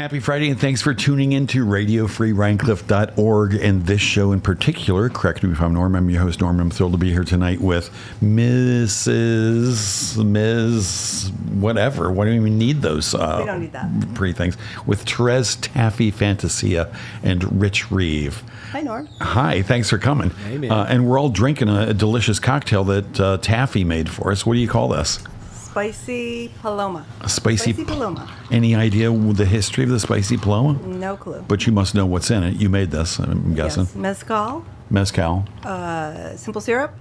Happy Friday, and thanks for tuning in to RadioFreeRhinecliff.org and this show in particular. Correct me if I'm Norm. I'm your host, Norm. I'm thrilled to be here tonight with Ms. Whatever. Why do we even need those? We don't need that. Pretty things. With Therese Taffy Fantasia and Rich Reeve. Hi, Norm. Hi, thanks for coming. Hey, man. And we're all drinking a delicious cocktail that Taffy made for us. What do you call this? Spicy Paloma. A spicy Paloma. Any idea the history of the spicy Paloma? No clue. But you must know what's in it. You made this, I'm guessing. Yes. Mezcal, Mezcal. simple syrup,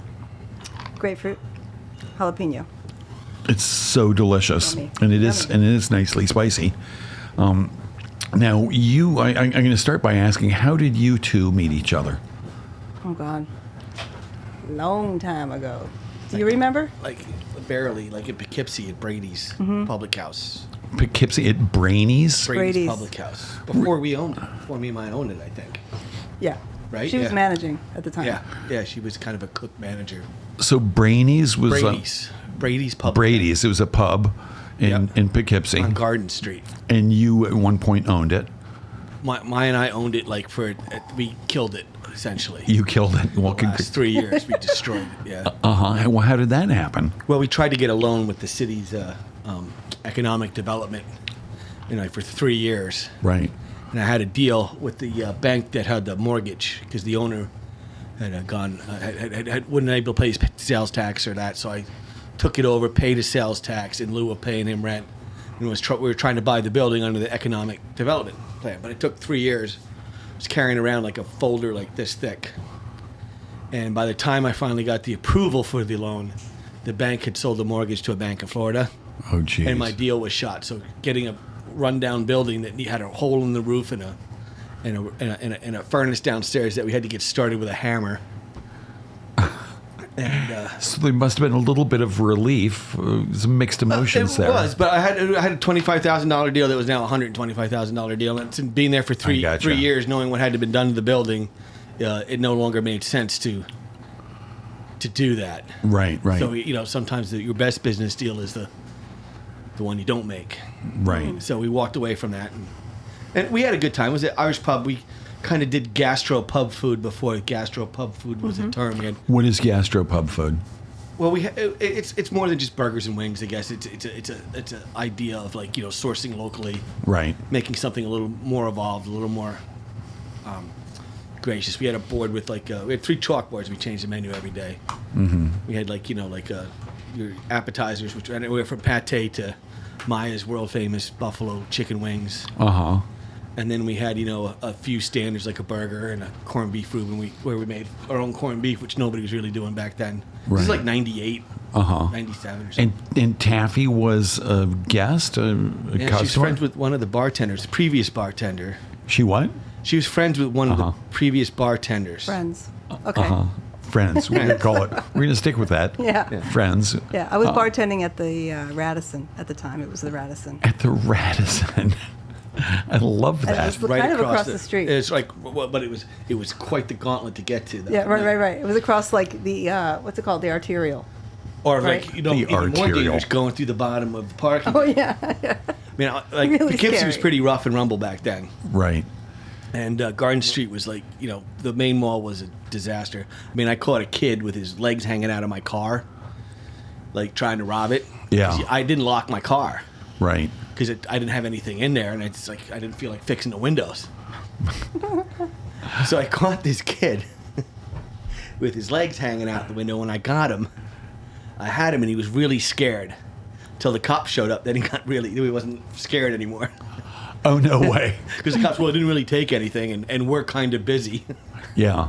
grapefruit, jalapeno. It's so delicious, Yummy. and it is nicely spicy. Now, I'm going to start by asking, how did you two meet each other? Oh, God. Long time ago. Do you remember? Like, barely, like at Poughkeepsie at Brady's Public House. Poughkeepsie at Brady's? Brady's. Public House. Before we owned it. Before me and mine owned it, I think. Yeah. Right? She was Yeah. managing at the time. Yeah, she was kind of a cook manager. So Brady's was... Brady's Public Brady's. It was a pub in Poughkeepsie. on Garden Street. And you, at one point, owned it. My and I owned it like we killed it, essentially. You killed it. The last 3 years, we destroyed it, yeah. Uh-huh. Well, how did that happen? Well, we tried to get a loan with the city's economic development, for 3 years. Right. And I had a deal with the bank that had the mortgage because the owner had wasn't able to pay his sales tax or that. So I took it over, paid his sales tax in lieu of paying him rent. And we were trying to buy the building under the economic development plan. But it took 3 years. I was carrying around like a folder like this thick. And by the time I finally got the approval for the loan, the bank had sold the mortgage to a bank in Florida. Oh, geez. And my deal was shot. So getting a rundown building that had a hole in the roof and a furnace downstairs that we had to get started with a hammer. And So there must have been a little bit of relief, some mixed emotions there. It was, but I had a $25,000 deal that was now a $125,000 deal. And since being there for three years, knowing what had to be done to the building, it no longer made sense to do that. Right. So sometimes your best business deal is the one you don't make. Right. So we walked away from that, and we had a good time. It was an Irish pub. We kind of did gastro pub food before gastro pub food was a term. What is gastro pub food? Well, it's more than just burgers and wings. I guess it's an idea of sourcing locally, Right. making something a little more evolved, a little more gracious. We had a board with we had 3 chalkboards. We changed the menu every day. Mm-hmm. We had your appetizers, which went from pate to Maya's world famous buffalo chicken wings. Uh-huh. And then we had, a few standards like a burger and a corned beef Reuben, where we made our own corned beef, which nobody was really doing back then. This is like 98, 97 or something. And Taffy was a guest, a customer? She was friends with one of the bartenders, the previous bartender. She what? She was friends with one of the previous bartenders. Friends. Okay. Uh-huh. Friends, we're going to call it. We're going to stick with that. Yeah. Friends. Yeah, I was bartending at the Radisson at the time. It was the Radisson. At the Radisson. I love And that. it was kind of across the street. It's but it was quite the gauntlet to get to. Yeah, right. It was across the what's it called, the arterial. Or Right. even more arterial. dangerous going through the bottom of the parking. Oh yeah. I mean, Really Poughkeepsie was scary. pretty rough and rumble back then. Right. And Garden Street was the main mall was a disaster. I mean, I caught a kid with his legs hanging out of my car, trying to rob it. Yeah. 'Cause I didn't lock my car Right. because I didn't have anything in there, and I didn't feel like fixing the windows. So I caught this kid with his legs hanging out the window. When I got him, I had him, and he was really scared. Till the cops showed up, then he wasn't scared anymore. Oh, no way. Because the cops, didn't really take anything, and we're kind of busy. Yeah.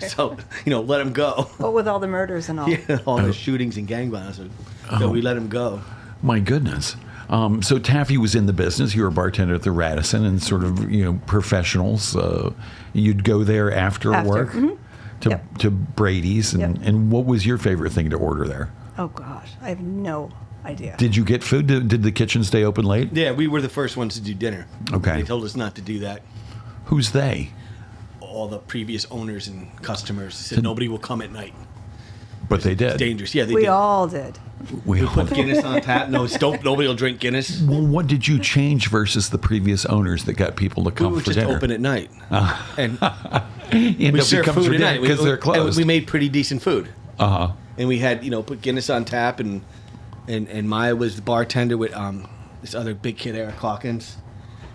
So, let him go. What with all the murders and all. Yeah, all the shootings and gang violence. So we let him go. My goodness. So Taffy was in the business. You were a bartender at the Radisson, and sort of, professionals. You'd go there after work to Brady's. And what was your favorite thing to order there? Oh gosh, I have no idea. Did you get food? Did the kitchen stay open late? Yeah, we were the first ones to do dinner. Okay. They told us not to do that. Who's they? All the previous owners and customers said nobody will come at night. But they did. It's dangerous. Yeah, they We did. all did. We all Put Guinness on tap. No, nobody will drink Guinness. Well, what did you change versus the previous owners that got people to We come were for just dinner? open at night, and And we nobody served comes food for at dinner night because they're closed. And we made pretty decent food. Uh-huh. And we had, put Guinness on tap, and Maya was the bartender with this other big kid, Eric Hawkins,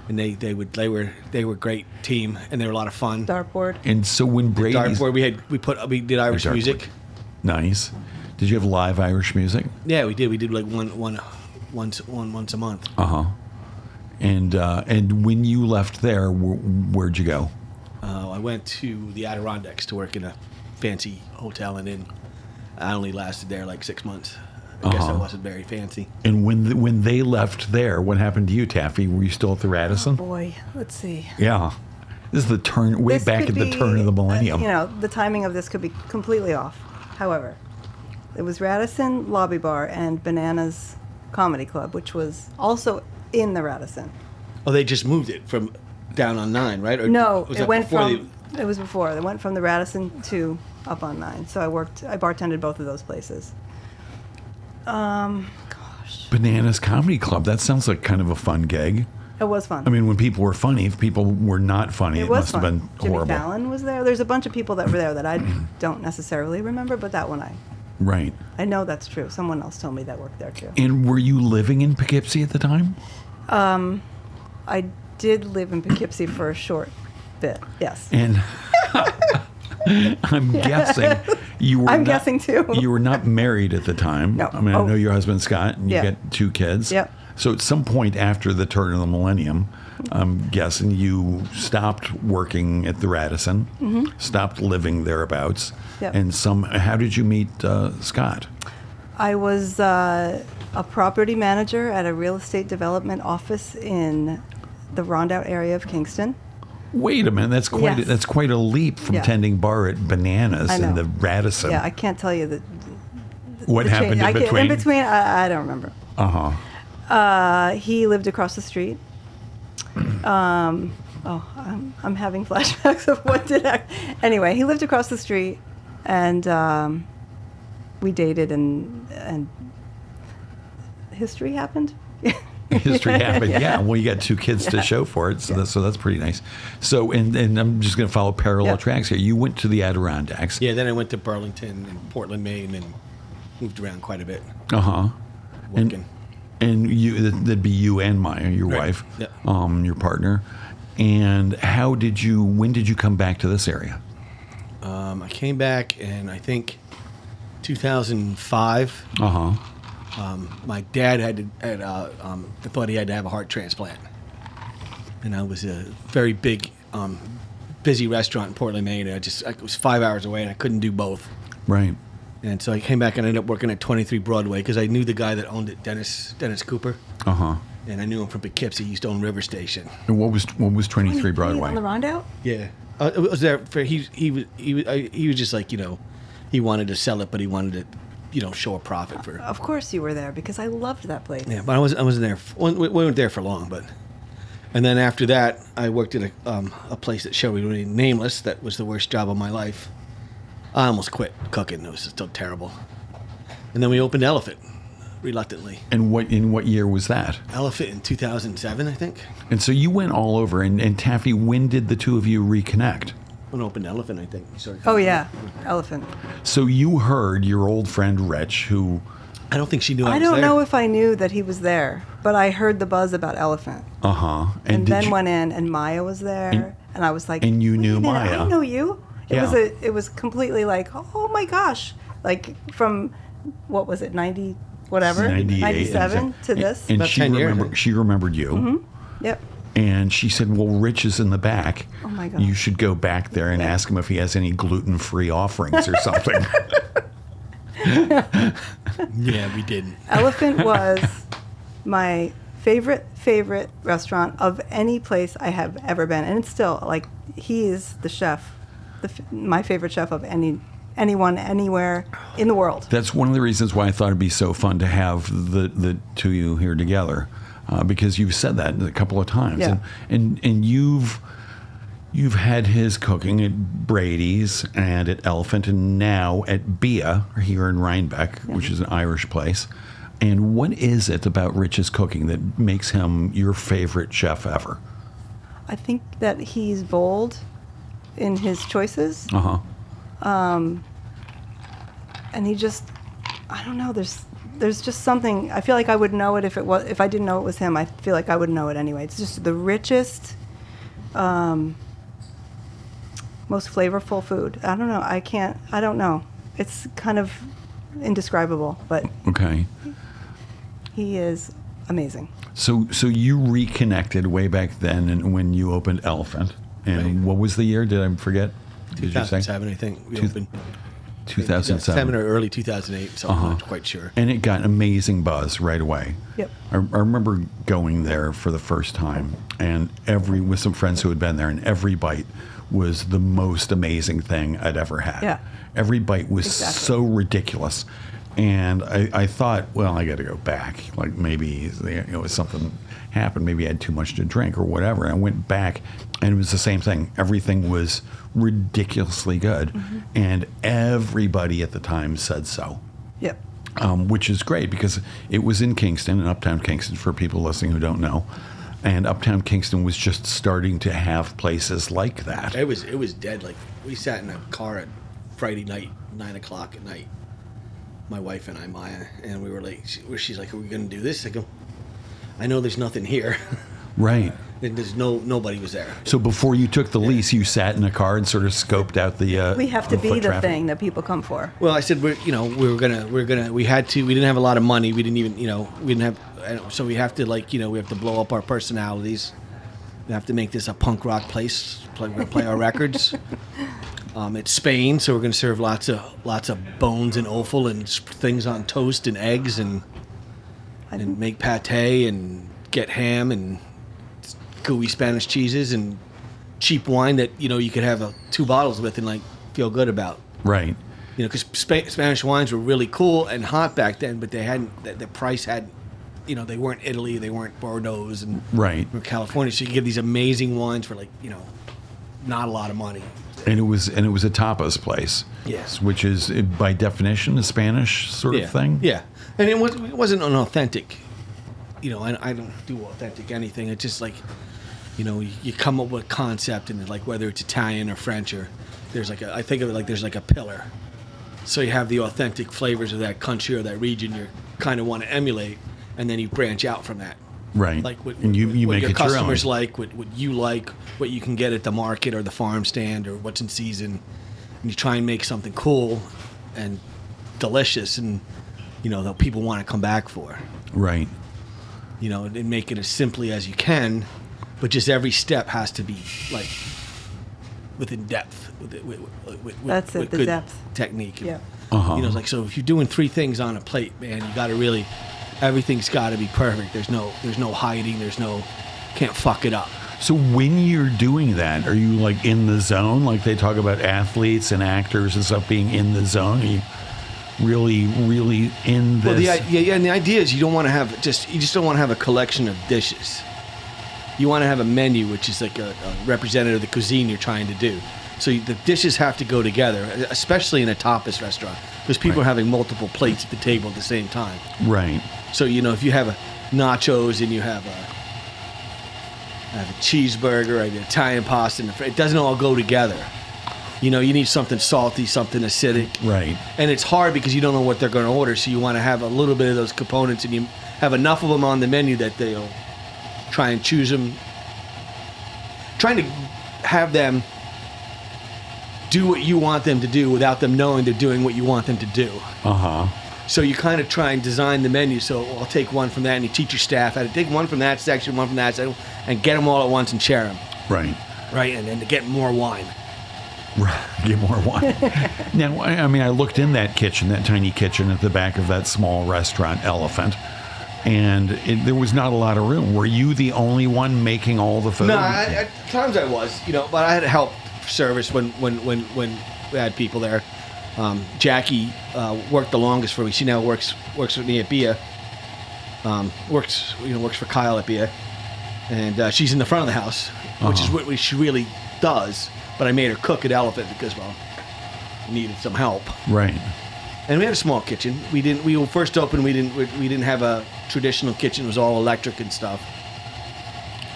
and they were a great team, and they were a lot of fun. Dartboard. And so when Brady's... Dartboard, we did Irish dartboard. music. Nice. Did you have live Irish music? Yeah, we did. We did like once a month. Uh-huh. And when you left there, where'd you go? I went to the Adirondacks to work in a fancy hotel and inn. I only lasted there like 6 months. I guess I wasn't very fancy. And when they left there, what happened to you, Taffy? Were you still at the Radisson? Boy, let's see. Yeah. This is the turn, way This back could at the turn of the millennium. The timing of this could be completely off. However, it was Radisson Lobby Bar and Bananas Comedy Club, which was also in the Radisson. Oh, they just moved it from down on 9, right? Or No, was it that went before from. It was before. They went from the Radisson to up on 9. So I bartended both of those places. Gosh, Bananas Comedy Club. That sounds like kind of a fun gig. it was fun. I mean, when people were funny, if people were not funny, it it was must fun. have been Jimmy horrible. Fallon was there. There's a bunch of people that were there that I don't necessarily remember, but that one Right. I know that's true. Someone else told me that worked there too. And were you living in Poughkeepsie at the time? I did live in Poughkeepsie for a short bit. Yes. And I'm guessing you were. I'm not, guessing too. You were not married at the time. No. I mean, I Oh. know your husband Scott, and you Yeah. got 2 kids. Yep. So at some point after the turn of the millennium, I'm guessing you stopped working at the Radisson, stopped living thereabouts, Yep. and how did you meet Scott? I was a property manager at a real estate development office in the Rondout area of Kingston. Wait a minute, Yes. that's quite a leap from Yeah. tending bar at Bananas I in know. the Radisson. Yeah, I can't tell you What the happened change. in between? In between, I don't remember. Uh-huh. He lived across the street. I'm having flashbacks of what did I... Anyway, he lived across the street, and we dated, and history happened. History happened. Yeah. Well, you got 2 kids to show for it, so that's pretty nice. So, and I'm just going to follow parallel Yeah. tracks here. You went to the Adirondacks. Yeah, then I went to Burlington and Portland, Maine, and moved around quite a bit. Uh-huh. Working. And that'd be you and Maya, your Right. wife, Yeah. your partner. And when did you come back to this area? I came back in, I think, 2005. Uh-huh. My dad thought he had to have a heart transplant, and I was a very big, busy restaurant in Portland, Maine. And it was 5 hours away, and I couldn't do both. Right. And so I came back and ended up working at 23 Broadway because I knew the guy that owned it, Dennis Cooper, Uh-huh. and I knew him from Poughkeepsie. He used to own River Station. And what was 23 Broadway? On the Rondout? Yeah, it was there for he was just like he wanted to sell it, but he wanted to show a profit for. Of course you were there, because I loved that place. Yeah, but I wasn't there. We weren't there for long, but. And then after that, I worked at a place that shall remain nameless. That was the worst job of my life. I almost quit cooking. It was still terrible. And then we opened Elephant, reluctantly. And in what year was that? Elephant in 2007, I think. And so you went all over. And Taffy, when did the 2 of you reconnect? When I opened Elephant, I think. Sorry. Oh, yeah. Elephant. So you heard your old friend Rich, who... I don't think she knew I I was don't there. know if I knew that he was there, but I heard the buzz about Elephant. Uh-huh. And did then you- went in, and Maya was there, and I was like... and you "Wait knew a minute, Maya." I know you. Yeah. It was completely like, oh my gosh. Like from, what was it, 90, whatever? 98, 97 to this? And About 10 years. she remembered you. Yep. And she said, well, Rich is in the back. Oh, my God. You should go back there and ask him if he has any gluten-free offerings or something. Yeah, we did. Elephant was my favorite restaurant of any place I have ever been. And it's still, like, he is the chef, my favorite chef of anyone, anywhere in the world. That's one of the reasons why I thought it'd be so fun to have the 2 of you here together. Because you've said that a couple of times. Yeah. And You've had his cooking at Brady's and at Elephant, and now at Bia here in Rhinebeck, which is an Irish place. And what is it about Rich's cooking that makes him your favorite chef ever? I think that he's bold in his choices. Uh-huh. And he just, I don't know, there's just something. I feel like I would know it if I didn't know it was him. I feel like I would know it anyway. It's just the richest, most flavorful food. I don't know. I don't know. It's kind of indescribable, but Okay. he is amazing. So you reconnected way back then and when you opened Elephant. And Right. what was the year? Did I forget? Did you say? 2007, I think. We opened 2007. or early 2008, so I'm not quite sure. And it got amazing buzz right away. Yep. I remember going there for the first time, and with some friends who had been there, and every bite was the most amazing thing I'd ever had. Yeah. Every bite was Exactly. so ridiculous, and I thought, well, I got to go back. Like maybe something happened. Maybe I had too much to drink or whatever. And I went back, and it was the same thing. Everything was ridiculously good, and everybody at the time said so. Yep. Which is great because it was in Kingston, in Uptown Kingston, for people listening who don't know. And Uptown Kingston was just starting to have places like that. It was dead. Like, we sat in a car at Friday night, 9 o'clock at night, my wife and I, Maya, and we were like, she's like, are we going to do this? I go, I know there's nothing here. Right. And there's nobody was there. So before you took the lease, you sat in a car and sort of scoped out the We have to be foot the traffic. thing that people come for. Well, I said we didn't have a lot of money. We didn't even, we didn't have, so we have to we have to blow up our personalities. We have to make this a punk rock place. We're gonna play our records. It's Spain, so we're gonna serve lots of bones and offal and things on toast and eggs and make pate and get ham and gooey Spanish cheeses and cheap wine that you could have 2 bottles with and feel good about. Right. Because Spanish wines were really cool and hot back then, but they hadn't. The price had, they weren't Italy, they weren't Bordeaux, and Right. or California. So you could get these amazing wines for not a lot of money. And it was a tapas place. Yes. Which is by definition a Spanish sort of thing. Yeah, and it wasn't an authentic. I don't do authentic anything. It's just you come up with a concept and whether it's Italian or French or there's I think of it like there's a pillar. So you have the authentic flavors of that country or that region you kind of want to emulate, and then you branch out from that. Right. And you what make your it your own. customers like, what you like, what you can get at the market or the farm stand or what's in season, and you try and make something cool and delicious, and that people want to come back for. Right. And make it as simply as you can, but just every step has to be within depth. With That's it, with the good depth. technique. Yeah. Uh-huh. So if you're doing 3 things on a plate, man, you got to really, everything's got to be perfect. There's no hiding. Can't fuck it up. So when you're doing that, are you in the zone? Like they talk about athletes and actors and stuff being in the zone. Are you really, really in this? Well, and the idea is you don't want to have you just don't want to have a collection of dishes. You want to have a menu, which is a representative of the cuisine you're trying to do. So the dishes have to go together, especially in a tapas restaurant, because people are having multiple plates at the table at the same time. Right. So if you have nachos and you have a cheeseburger, an Italian pasta, and it doesn't all go together. You need something salty, something acidic. Right. And it's hard because you don't know what they're going to order, so you want to have a little bit of those components, and you have enough of them on the menu that they'll try and choose them. Trying to have them do what you want them to do without them knowing they're doing what you want them to do. Uh-huh. So you kind of try and design the menu. So I'll take one from that, and you teach your staff how to take one from that section, one from that section, and get them all at once and share them. Right. Right, and then to get more wine. Right. Get more wine. Now, I looked in that tiny kitchen at the back of that small restaurant, Elephant, and there was not a lot of room. Were you the only one making all the food? No, at times I was, but I had help service when we had people there. Jackie worked the longest for me. She now works with me at Bia. Works for Kyle at Bia, and she's in the front of the house. which is what she really does. But I made her cook at Elephant because, well, I needed some help. Right. And we had a small kitchen. We were first open. We didn't have a traditional kitchen. It was all electric and stuff.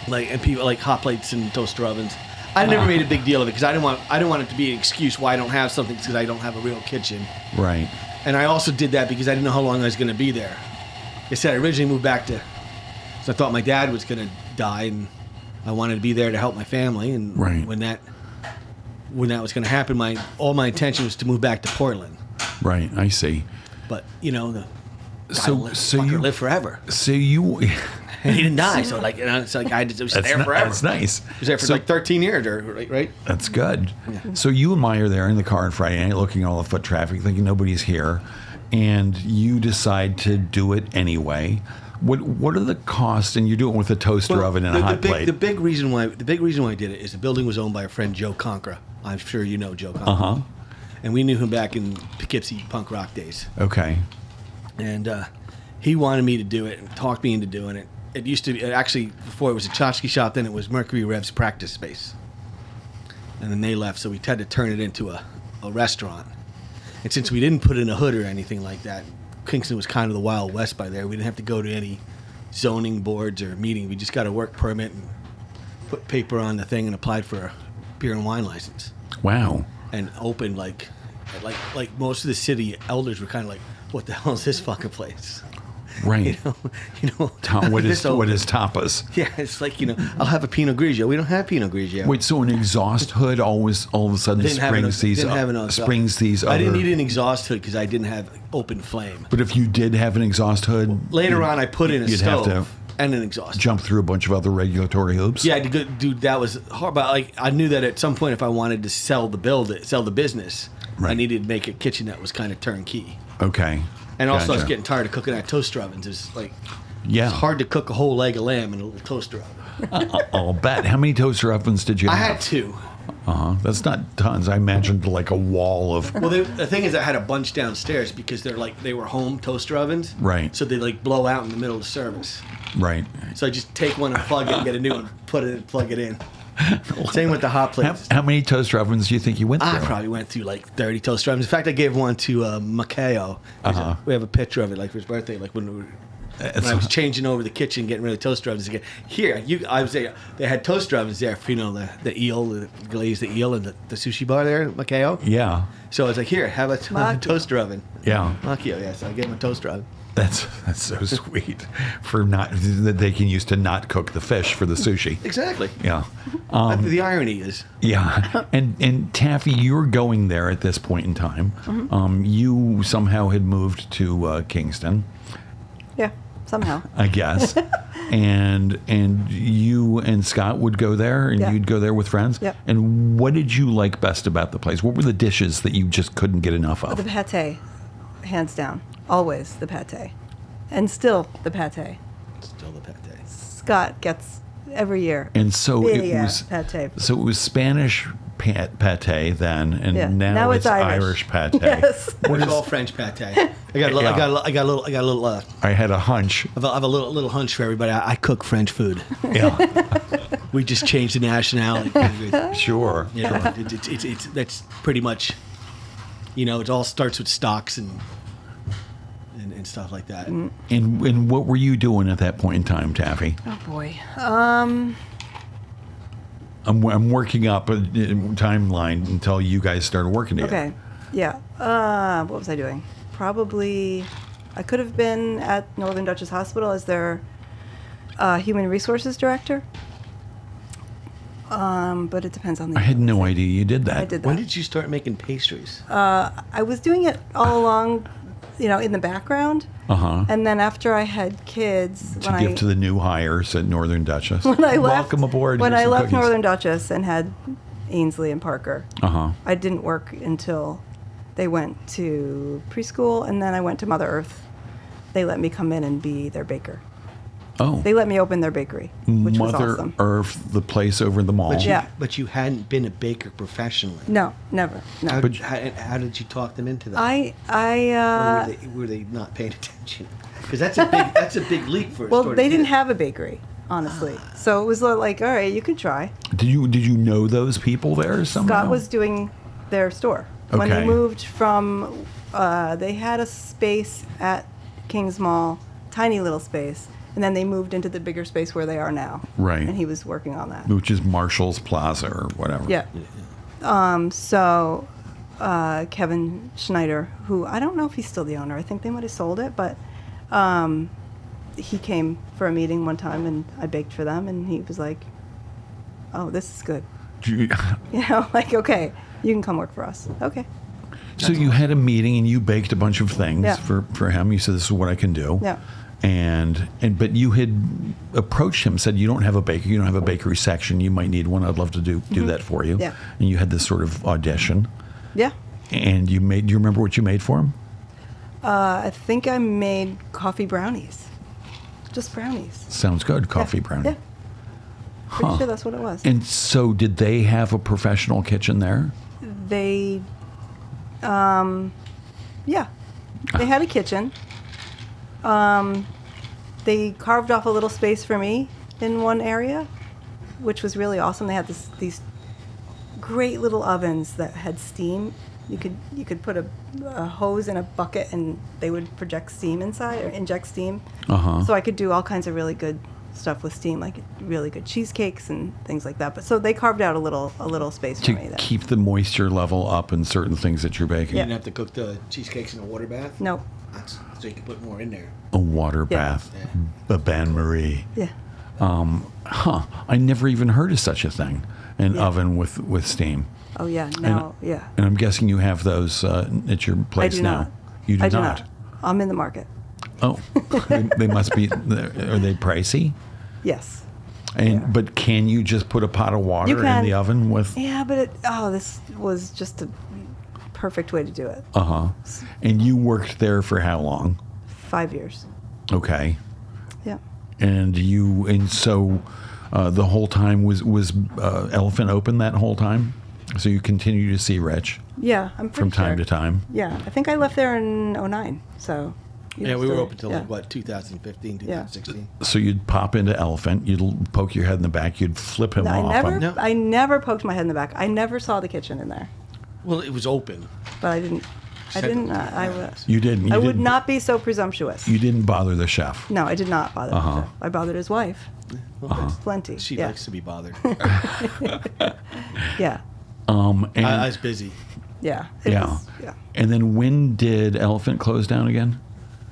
And people like hot plates and toaster ovens. I never made a big deal of it because I didn't want it to be an excuse why I don't have something because I don't have a real kitchen. Right. And I also did that because I didn't know how long I was going to be there. Like I said, I originally moved back so I thought my dad was going to die, and I wanted to be there to help my family. And right. when that was going to happen, all my intention was to move back to Portland. Right, I see. But the so you live forever. So you. And he didn't die, so it's like I was there forever. That's nice. I was there for 13 years, right? That's good. Yeah. So you and Mai are there in the car on Friday night, looking at all the foot traffic, thinking nobody's here, and you decide to do it anyway. What are the costs? And you do it with a toaster oven and a hot plate. The big reason why I did it is the building was owned by a friend, Joe Conkra. I'm sure you know Joe Conkra. And we knew him back in Poughkeepsie punk rock days. Okay. And he wanted me to do it and talked me into doing it. It used to be, actually, before it was a tchotchke shop, then it was Mercury Rev's practice space. And then they left, so we had to turn it into a restaurant. And since we didn't put in a hood or anything like that, Kingston was kind of the Wild West by there. We didn't have to go to any zoning boards or meeting. We just got a work permit and put paper on the thing and applied for a beer and wine license. Wow. And opened like most of the city elders were kind of like, what the hell is this fucking place? Right. What is tapas? Yeah, it's like, I'll have a Pinot Grigio. We don't have Pinot Grigio. Wait, so an exhaust hood all of a sudden springs these other... I didn't need an exhaust hood because I didn't have open flame. But if you did have an exhaust hood... Later on, I put in a stove and an exhaust. Jump through a bunch of other regulatory hoops? Yeah, dude, that was hard. But I knew that at some point if I wanted to sell the business, right, I needed to make a kitchen that was kind of turnkey. Okay. And also, I was getting tired of cooking at toaster ovens. It's hard to cook a whole leg of lamb in a little toaster oven. I'll bet. How many toaster ovens did you have? I had 2. That's not tons. I imagined like a wall of... Well, the thing is, I had a bunch downstairs because they were home toaster ovens. Right. So they blow out in the middle of the service. Right. So I just take one and plug it and get a new one, put it and plug it in. Same with the hot plates. How many toaster ovens do you think you went through? I probably went through 30 toaster ovens. In fact, I gave one to Makeo. We have a picture of it, for his birthday, when I was changing over the kitchen, getting rid of toaster ovens again. Here, I was there. They had toaster ovens there for the eel, the glazed eel, and the sushi bar there, Makeo. Yeah. So I was like, here, have a toaster oven. Yeah. Makeo, yeah. So I gave him a toaster oven. That's so sweet that they can use to not cook the fish for the sushi. Exactly. Yeah. The irony is. Yeah. And Taffy, you're going there at this point in time. Mm-hmm. You somehow had moved to Kingston. Yeah, somehow. I guess. and you and Scott would go there, and you'd go there with friends. Yep. And what did you like best about the place? What were the dishes that you just couldn't get enough of? The pate, hands down. Always the pate. And still the pate. Still the pate. Scott gets every year. And so big it was pate. So it was Spanish pate then, and now it's Irish pate. Yes. It's all French pate. I got a little. I had a hunch. I have a little hunch for everybody. I cook French food. Yeah. We just changed the nationality. Sure. It's that's pretty much. It all starts with stocks and stuff like that. And what were you doing at that point in time, Taffy? Oh boy. I'm working up a timeline until you guys started working together. Okay. Yeah. What was I doing? Probably, I could have been at Northern Dutchess Hospital as their human resources director. But it depends on the... I had no idea you did that. I did that. When did you start making pastries? I was doing it all along, in the background. And then after I had kids... To give to the new hires at Northern Dutchess. Welcome aboard. When I left Northern Dutchess and had Ainsley and Parker, I didn't work until they went to preschool, and then I went to Mother Earth. They let me come in and be their baker. Oh. They let me open their bakery, which was Mother awesome. Earth, the place over the mall. But you hadn't been a baker professionally. No, never. No. How did you talk them into that? I were they not paying attention? Because that's a big leap for a well, store they to didn't get. have a bakery. honestly. So it was like, all right, you can try. Did you know those people there somehow? Scott was doing their store. When Okay. they moved from, they had a space at Kings Mall, tiny little space, and then they moved into the bigger space where they are now. Right. And he was working on that. Which is Marshall's Plaza or whatever. Yeah. So Kevin Schneider, who I don't know if he's still the owner. I think they might have sold it, but he came for a meeting one time, and I baked for them, and he was like, "Oh, this is good." You- Like, okay, you can come work for us. Okay. So you had a meeting and you baked a bunch of things Yeah. for him. You said, "This is what I can do." Yeah. And but you had approached him, said, "You don't have a baker. You don't have a bakery section. You might need one. I'd love to do that for you." Yeah. And you had this sort of audition. Yeah. And you made. Do you remember what you made for him? I think I made coffee brownies. Just brownies. Sounds good. Coffee Yeah. brownie. Yeah. Pretty sure that's what it was. And so, did they have a professional kitchen there? They, yeah, they had a kitchen. They carved off a little space for me in one area, which was really awesome. They had these great little ovens that had steam. You could put a hose in a bucket and they would project steam inside or inject steam. Uh-huh. So I could do all kinds of really good stuff with steam, like really good cheesecakes and things like that. But so they carved out a little space for me To there. keep the moisture level up in certain things that you're baking. You didn't have to cook the cheesecakes in a water bath? No. So you can put more in there. A water Yeah. bath, a bain marie. Yeah. I never even heard of such a thing. An Yeah. oven with steam. Oh yeah. Now, yeah. And I'm guessing you have those at your place I do now. not. You do I do not. not. I'm in the market. Oh, they must be. Are they pricey? Yes. And but can you just put a pot of water You in can. the oven with? Yeah, but this was just a perfect way to do it. And you worked there for how long? 5 years. Okay. Yeah. And so the whole time was Elephant open that whole time? So you continue to see Rich Yeah, I'm pretty from time sure. to time? Yeah, I think I left there in 2009. So. Yeah, we were still- open till yeah. like, what, 2015, 2016? So you'd pop into Elephant, you'd poke your head in the back, you'd flip him No, off. No. I never poked my head in the back. I never saw the kitchen in there, Well, it was open. but I didn't. I didn't. You didn't. You I would didn't- not be so presumptuous. You didn't bother the chef. No, I did not bother. the chef. I bothered his wife. Well, Plenty. She yeah. likes to be bothered. Yeah. And, I was busy. Yeah. It yeah. was- yeah. And then when did Elephant close down again?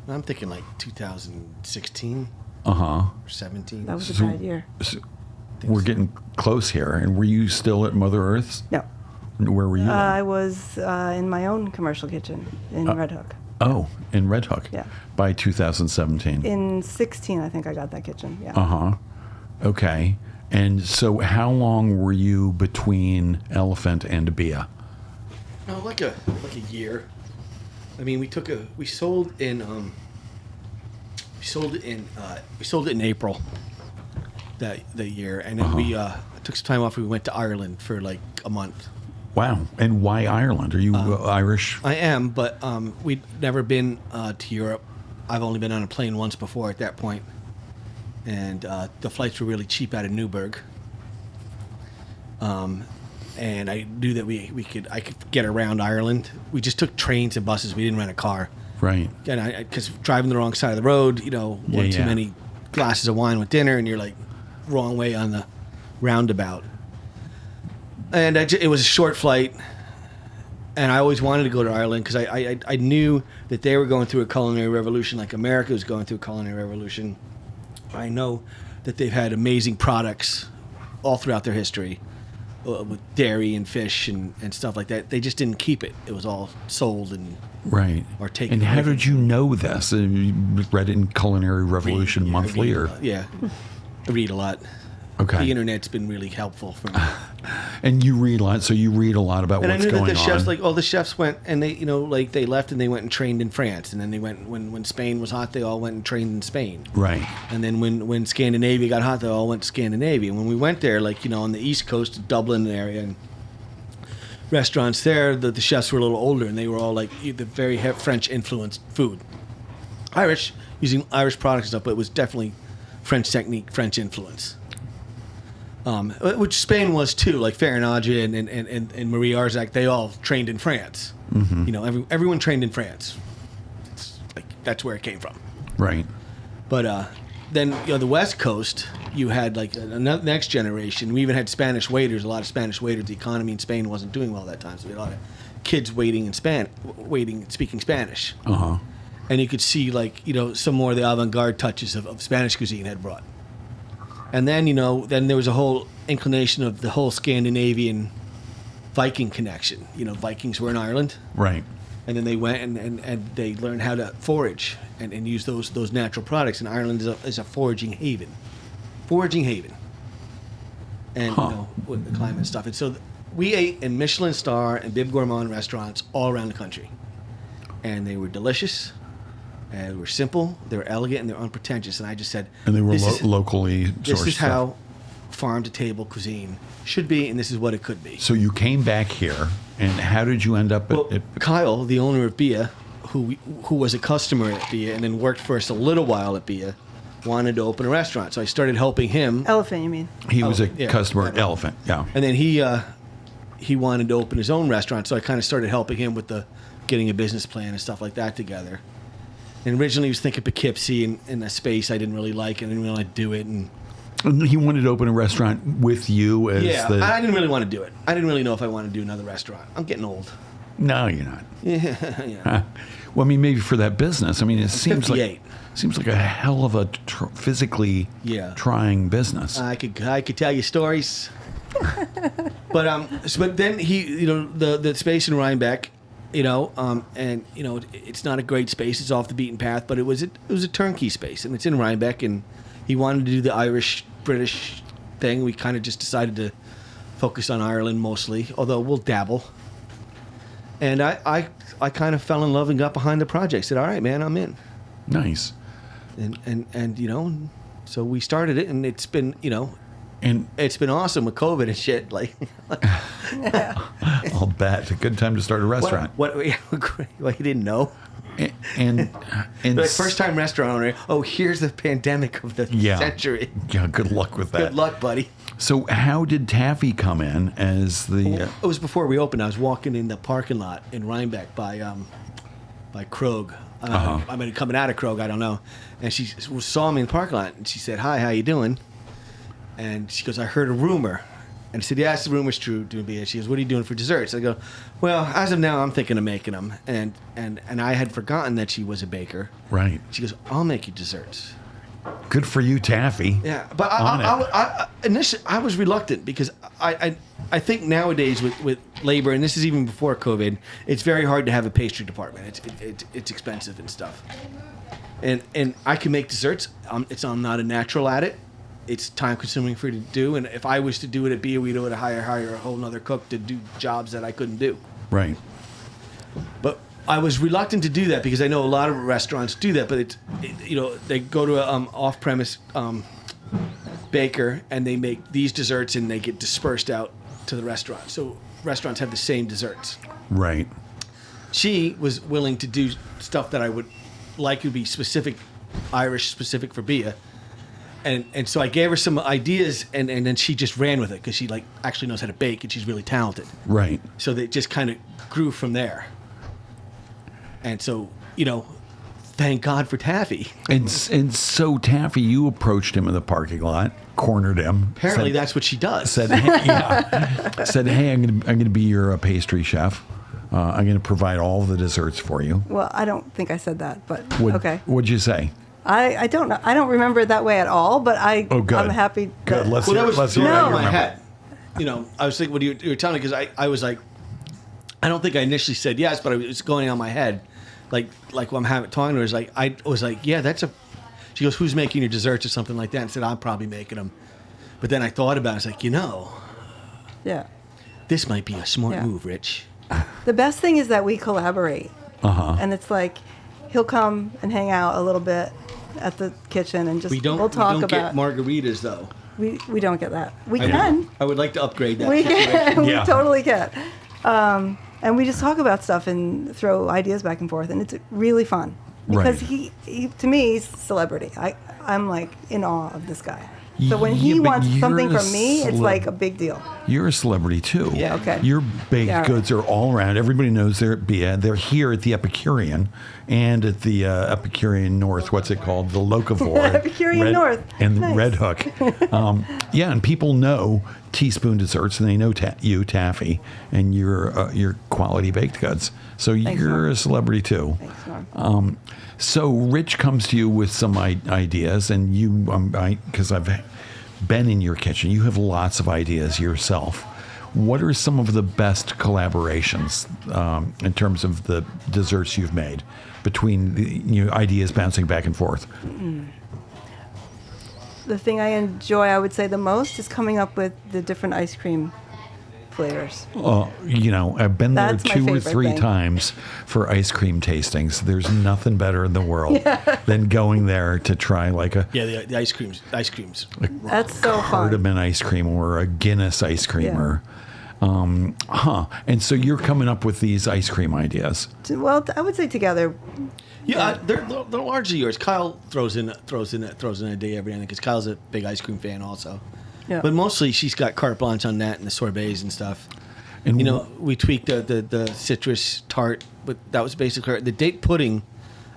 I'm thinking like 2016 Uh-huh. or 17. That was a So- bad year. So we're getting close here. And were you still at Mother Earth's? No. Where were you? I was in my own commercial kitchen in Red Hook. Oh, in Red Hook. Yeah. By 2017. In 16, I think I got that kitchen. Yeah. Uh-huh. Okay. And so how long were you between Elephant and Bia? No, like a year. I mean, we sold it in April that year, and then we took some time off. We went to Ireland for like a month. Wow. And why Ireland? Are you Irish? I am, but we'd never been to Europe. I've only been on a plane once before at that point, and the flights were really cheap out of Newburgh. And I knew that I could get around Ireland. We just took trains and buses. We didn't rent a car. Right. And because driving the wrong side of the road, one too yeah. many glasses of wine with dinner, and you're like wrong way on the roundabout. And it was a short flight, and I always wanted to go to Ireland because I knew that they were going through a culinary revolution, like America was going through a culinary revolution. I know that they've had amazing products all throughout their history. With dairy and fish and stuff like that. They just didn't keep it. It was all sold and Right. or taken And away how from did you know this? You read it in Culinary Revolution Monthly or? Yeah, I read a lot. Okay. The internet's been really helpful for me. And you read a lot, so you read a lot about And I what's knew that going the chefs, on. like all the chefs went and they, they left and they went and trained in France, and then they went when Spain was hot, they all went and trained in Spain. Right. And then when Scandinavia got hot, they all went to Scandinavia. And when we went there, on the East Coast, Dublin area, and restaurants there, the chefs were a little older, and they were all like the very French influenced food, using Irish products and stuff, but it was definitely French technique, French influence. Which Spain was too, like Farinage and Marie Arzac, they all trained in France. You know, everyone trained in France. It's like that's where it came from. Right. But then, you know, the West Coast, you had like a next generation. We even had Spanish waiters, a lot of Spanish waiters. The economy in Spain wasn't doing well at that time, so we had a lot of kids waiting speaking Spanish. And you could see, like, you know, some more of the avant-garde touches of Spanish cuisine had brought. And then, you know, then there was a whole inclination of the whole Scandinavian Viking connection. You know, Vikings were in Ireland. Right. And then they went and they learned how to forage and use those natural products. And Ireland is a foraging haven. And, you know, with the climate and stuff. And so we ate in Michelin star and Bib Gourmand restaurants all around the country. And they were delicious. And they were simple, they were elegant, and they were unpretentious. And I just said... And they were locally sourced. This is how farm-to-table cuisine should be, and this is what it could be. So you came back here, and how did you end up at Kyle, the owner of Bia, who was a customer at Bia and then worked for us a little while at Bia, wanted to open a restaurant. So I started helping him. Elephant, you mean? He was a customer at Elephant, yeah. And then he wanted to open his own restaurant, so I kind of started helping him with getting a business plan and stuff like that together. And originally he was thinking Poughkeepsie in a space I didn't really like and didn't really want to do it. And he wanted to open a restaurant with you as I didn't really want to do it. I didn't really know if I wanted to do another restaurant. I'm getting old. No, you're not. Yeah. Well, I mean, maybe for that business. I mean, it seems 58. like a hell of a physically trying business. I could tell you stories. But then the space in Rhinebeck, you know, and you know, it's not a great space. It's off the beaten path, but it was a turnkey space, and it's in Rhinebeck. And he wanted to do the Irish British thing. We kind of just decided to focus on Ireland mostly, although we'll dabble. And I kind of fell in love and got behind the project. Said, all right, man, I'm in. Nice. And you know, so we started it, and it's been, you know. And it's been awesome with COVID and shit. Like, I'll bet it's a good time to start a restaurant. What you didn't know? And like first time restaurant owner. Oh, here's the pandemic of the century. Yeah, good luck with that. Good luck, buddy. So, how did Taffy come in as the? It was before we opened. I was walking in the parking lot in Rhinebeck by Krog. I mean, coming out of Krog, I don't know. And she saw me in the parking lot, and she said, "Hi, how you doing?" And she goes, I heard a rumor. And I said, yes, the rumor's true. She goes, what are you doing for desserts? I go, well, as of now, I'm thinking of making them. And I had forgotten that she was a baker. Right. She goes, I'll make you desserts. Good for you, Taffy. Yeah. But I initially, I was reluctant because I think nowadays with labor, and this is even before COVID, it's very hard to have a pastry department. It's expensive and stuff. And I can make desserts. I'm not a natural at it. It's time consuming for you to do, and if I was to do it at Bia, we'd have to hire a whole nother cook to do jobs that I couldn't do. Right. But I was reluctant to do that because I know a lot of restaurants do that, but you know, they go to a off-premise baker and they make these desserts and they get dispersed out to the restaurant. So restaurants have the same desserts. Right. She was willing to do stuff that I would like to be specific, Irish specific for Bia. And so I gave her some ideas, and then she just ran with it because she actually knows how to bake, and she's really talented. Right. So they just kind of grew from there. And so, you know, thank God for Taffy. And so Taffy, you approached him in the parking lot, cornered him. Apparently, that's what she does. Said, hey, I'm gonna be your pastry chef. I'm gonna provide all the desserts for you. Well, I don't think I said that, but okay. What'd you say? I don't know. I don't remember it that way at all, but I'm happy. Good. That was hear in my head. You know, I was thinking what you were telling me because I was like, I don't think I initially said yes, but it was going on my head, like when I'm talking to her, I was like, yeah, that's a. She goes, who's making your desserts or something like that? And I said, I'm probably making them. But then I thought about it. I was like, you know, this might be a smart move, Rich. The best thing is that we collaborate, and it's like he'll come and hang out a little bit at the kitchen and we'll talk about. We don't get margaritas though. We don't get that. We can. I would like to upgrade that. We can. We totally can. And we just talk about stuff and throw ideas back and forth, and it's really fun. because Right. he to me he's a celebrity. I'm like in awe of this guy. So when Yeah, he but wants something you're a from me, it's like a big deal. You're a celebrity too. Yeah. Okay. Your baked Yeah, all right. goods are all around. Everybody knows they're at Bia. They're here at the Epicurean and at the Epicurean North. What's it called? The Locavore. Epicurean North. And Nice. Red Hook. Yeah, and people know Teaspoon Desserts, and they know you, Taffy, and your quality baked goods. So you're Norm. a celebrity too. Thanks, Norm. So Rich comes to you with some ideas, and you, because I've been in your kitchen, you have lots of ideas yourself. What are some of the best collaborations in terms of the desserts you've made between the ideas bouncing back and forth? The thing I enjoy, I would say, the most is coming up with the different ice cream flavors. I've been there That's my 2 or favorite 3 thing. times for ice cream tastings. There's nothing better in the world than going there to try like a Yeah, the ice creams. That's so fun. cardamom ice cream or a Guinness ice cream Yeah. or and so you're coming up with these ice cream ideas. Well, I would say together. Yeah, they're largely yours. Kyle throws in a day every now and then because Kyle's a big ice cream fan also. Yeah. But mostly she's got carte blanche on that and the sorbets and stuff. And We tweaked the citrus tart, but that was basically her. The date pudding.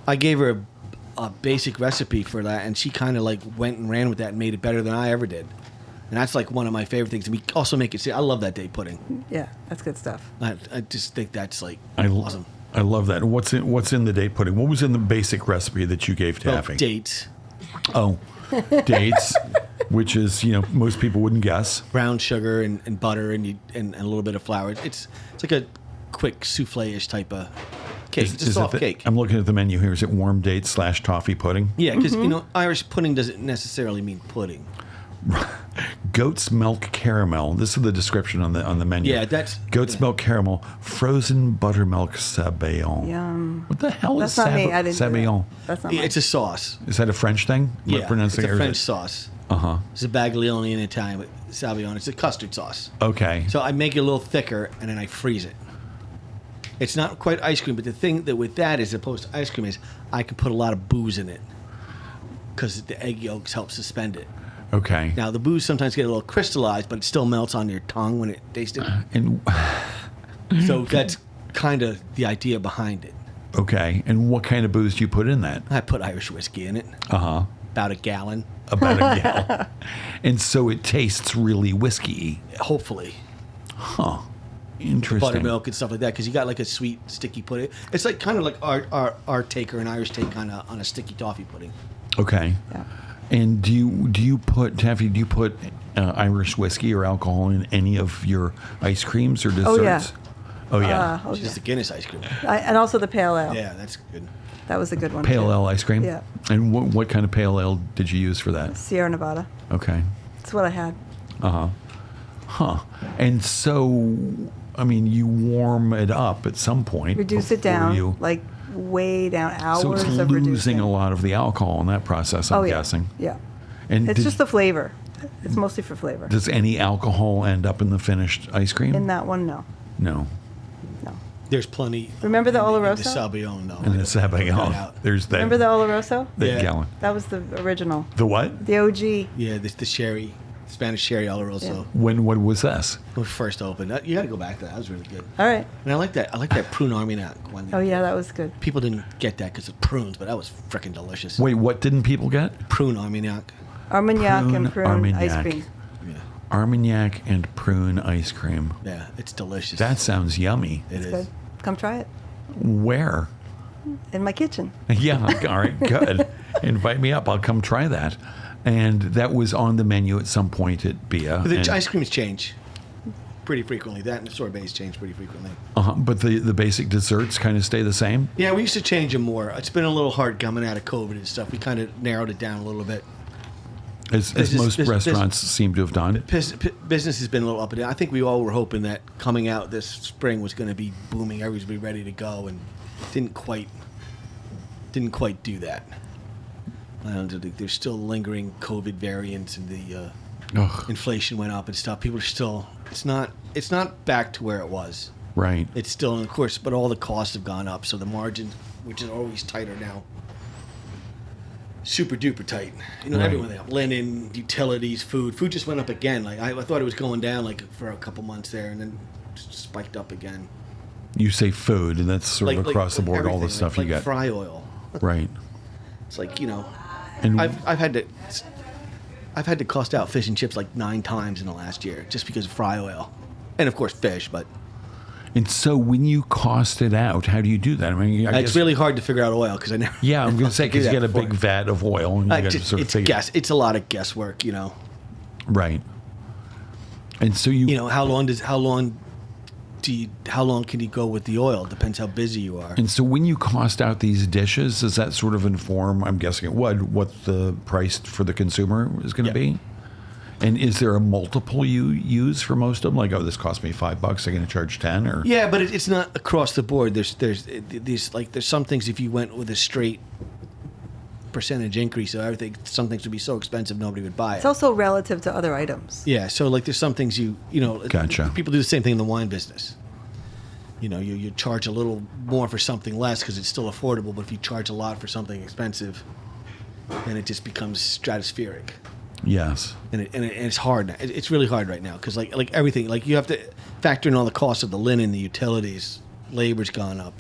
I gave her a basic recipe for that, and she kind of like went and ran with that and made it better than I ever did. And that's like one of my favorite things. And we also make it. I love that date pudding. Yeah, that's good stuff. I just think that's like I awesome. I love that. What's in the date pudding? What was in the basic recipe that you gave Well, Taffy? dates, Oh, dates, which is most people wouldn't guess. brown sugar and butter and a little bit of flour. It's like a quick souffle-ish type of cake. It's a soft cake. I'm looking at the menu here. Is it warm dates / toffee pudding? Yeah, because Irish pudding doesn't necessarily mean pudding. Goat's milk caramel. This is the description on the menu. Yeah, that's goat's milk caramel, frozen buttermilk sabayon. Yum. What the hell That's is not me. I didn't do that. sabayon? That's not Yeah, mine. it's a sauce. Is that a French thing? Yeah, Pronouncing it's it, a or is French it- sauce. Uh-huh. It's a baglione in Italian, but sabayon. It's a custard sauce. Okay. So I make it a little thicker and then I freeze it. It's not quite ice cream, but the thing that with that as opposed to ice cream is I can put a lot of booze in it because the egg yolks help suspend it. Okay. Now the booze sometimes get a little crystallized, but it still melts on your tongue when it tastes it. And So that's kind of the idea behind it. okay. And what kind of booze do you put in that? I put Irish whiskey in it, Uh-huh. about a gallon, About a gallon. And so it tastes really whiskey. hopefully. Huh. Interesting. Buttermilk and stuff like that because you got like a sweet sticky pudding. It's like kind of like our take or an Irish take on a sticky toffee pudding. Okay. Yeah. And do you put, Taffy, do you put Irish whiskey or alcohol in any of your ice creams or desserts? Oh, yeah. Oh, yeah. Oh, It's just a Guinness ice cream. and also the pale ale. Yeah, that's good. That was a good one. Pale too. ale ice cream? Yeah. And what kind of pale ale did you use for that? Sierra Nevada. Okay. That's what I had. Uh-huh. Huh. And so, I mean, you warm it up at some point. Reduce it before down, you- like way down, hours so it's of losing reducing. a lot of the alcohol in that process, I'm Oh, yeah. guessing. Yeah. And It's just the flavor. It's mostly for flavor. does any alcohol end up in the finished ice cream? In that one, no. No. No. There's plenty. Remember the in Oloroso? The Sabayon, though. And the sabayon. out. There's that. Remember the Oloroso? that Yeah. gallon. That was the original. The what? The OG. Yeah, the sherry, Spanish sherry Oloroso. What was this? When we first opened, you got to go back to that. That was really good. All right. And I like that. I like that prune Armagnac one. Oh, yeah, that was good. People didn't get that because of prunes, but that was freaking delicious. Wait, what didn't people get? Prune Armagnac. Armagnac and prune ice Armagnac. cream. Yeah, Armagnac and prune ice cream. yeah, it's delicious. That sounds yummy. It is. Good. Come try it. Where? In my kitchen. Yeah, all right, good. Invite me up. I'll come try that. And that was on the menu at some point at Bia. But the and- ice creams change pretty frequently. That and the sorbets change pretty frequently. but the basic desserts kind of stay the same? Yeah, we used to change them more. It's been a little hard coming out of COVID and stuff. We kind of narrowed it down a little bit. As most restaurants seem to have done. Business has been a little up and down. I think we all were hoping that coming out this spring was going to be booming. Everybody's be ready to go, and didn't quite do that. I don't think there's still lingering COVID variants, and the Ugh, inflation went up and stuff. People are still. It's not back to where it was. right. It's still, and of course, but all the costs have gone up, so the margin, which is always tighter now, super duper tight. You know, Right. everyone they have linen, utilities, food. Food just went up again. Like I thought it was going down like for a couple months there, and then just spiked up again. You say food, and that's sort of across the board, all the everything, stuff like you got. fry oil. Right. It's like, you know, And I've had to cost out fish and chips like 9 times in the last year just because of fry oil, and of course fish. But and so when you cost it out, how do you do that? I mean, I it's guess, really hard to figure out oil because I never. Yeah, I'm going to say do because you that got a before. big vat of oil, and you got to sort of It's figure. guess. It's a lot of guesswork, you know. Right. And so You know, how long can you go with the oil? Depends how busy you are. And so when you cost out these dishes, does that sort of inform, I'm guessing it would, what the price for the consumer is going to be? And is there a multiple you use for most of them? Like, oh, this cost me $5, I'm going to charge 10, or? Yeah, but it's not across the board. There's some things if you went with a straight percentage increase of everything, some things would be so expensive nobody would buy it. It's also relative to other items. Yeah, so like there's some things you know. Gotcha. People do the same thing in the wine business. You know, you charge a little more for something less because it's still affordable, but if you charge a lot for something expensive, then it just becomes stratospheric. Yes. And it's hard. It's really hard right now because like everything, like you have to factor in all the costs of the linen, the utilities, labor's gone up.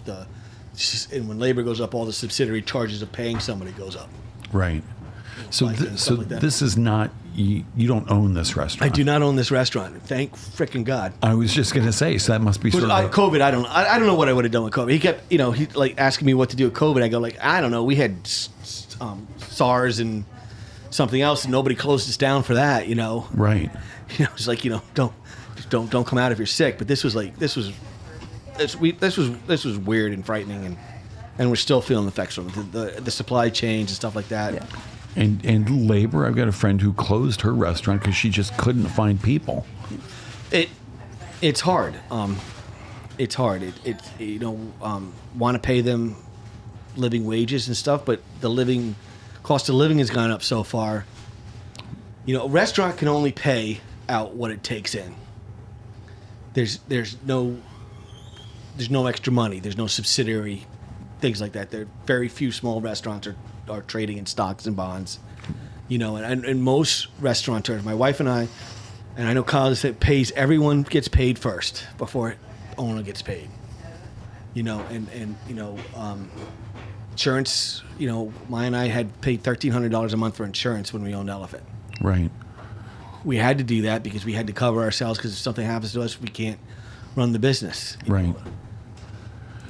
And when labor goes up, all the subsidiary charges of paying somebody goes up. Right. So, like that. This is not, you don't own this restaurant. I do not own this restaurant. Thank frickin' God. I was just going to say, so that must be sort of. COVID, I don't know what I would have done with COVID. He kept, you know, he like asking me what to do with COVID. I go like, I don't know. We had SARS and something else, and nobody closed us down for that. You know. Right. You know, it's like, you know, don't come out if you're sick. But this was weird and frightening, and we're still feeling the effects from it. The supply chains and stuff like that. Yeah. And labor. I've got a friend who closed her restaurant because she just couldn't find people. It's hard. It's hard. You know, want to pay them living wages and stuff, but the cost of living has gone up so far. You know, a restaurant can only pay out what it takes in. There's no extra money. There's no subsidiary things like that. There are very few small restaurants are trading in stocks and bonds. You know, and most restaurateurs, my wife and I know Kyle said everyone gets paid first before owner gets paid. You know, and you know, insurance. You know, Maya and I had paid $1,300 a month for insurance when we owned Elephant. Right. We had to do that because we had to cover ourselves because if something happens to us, we can't run the business. Right.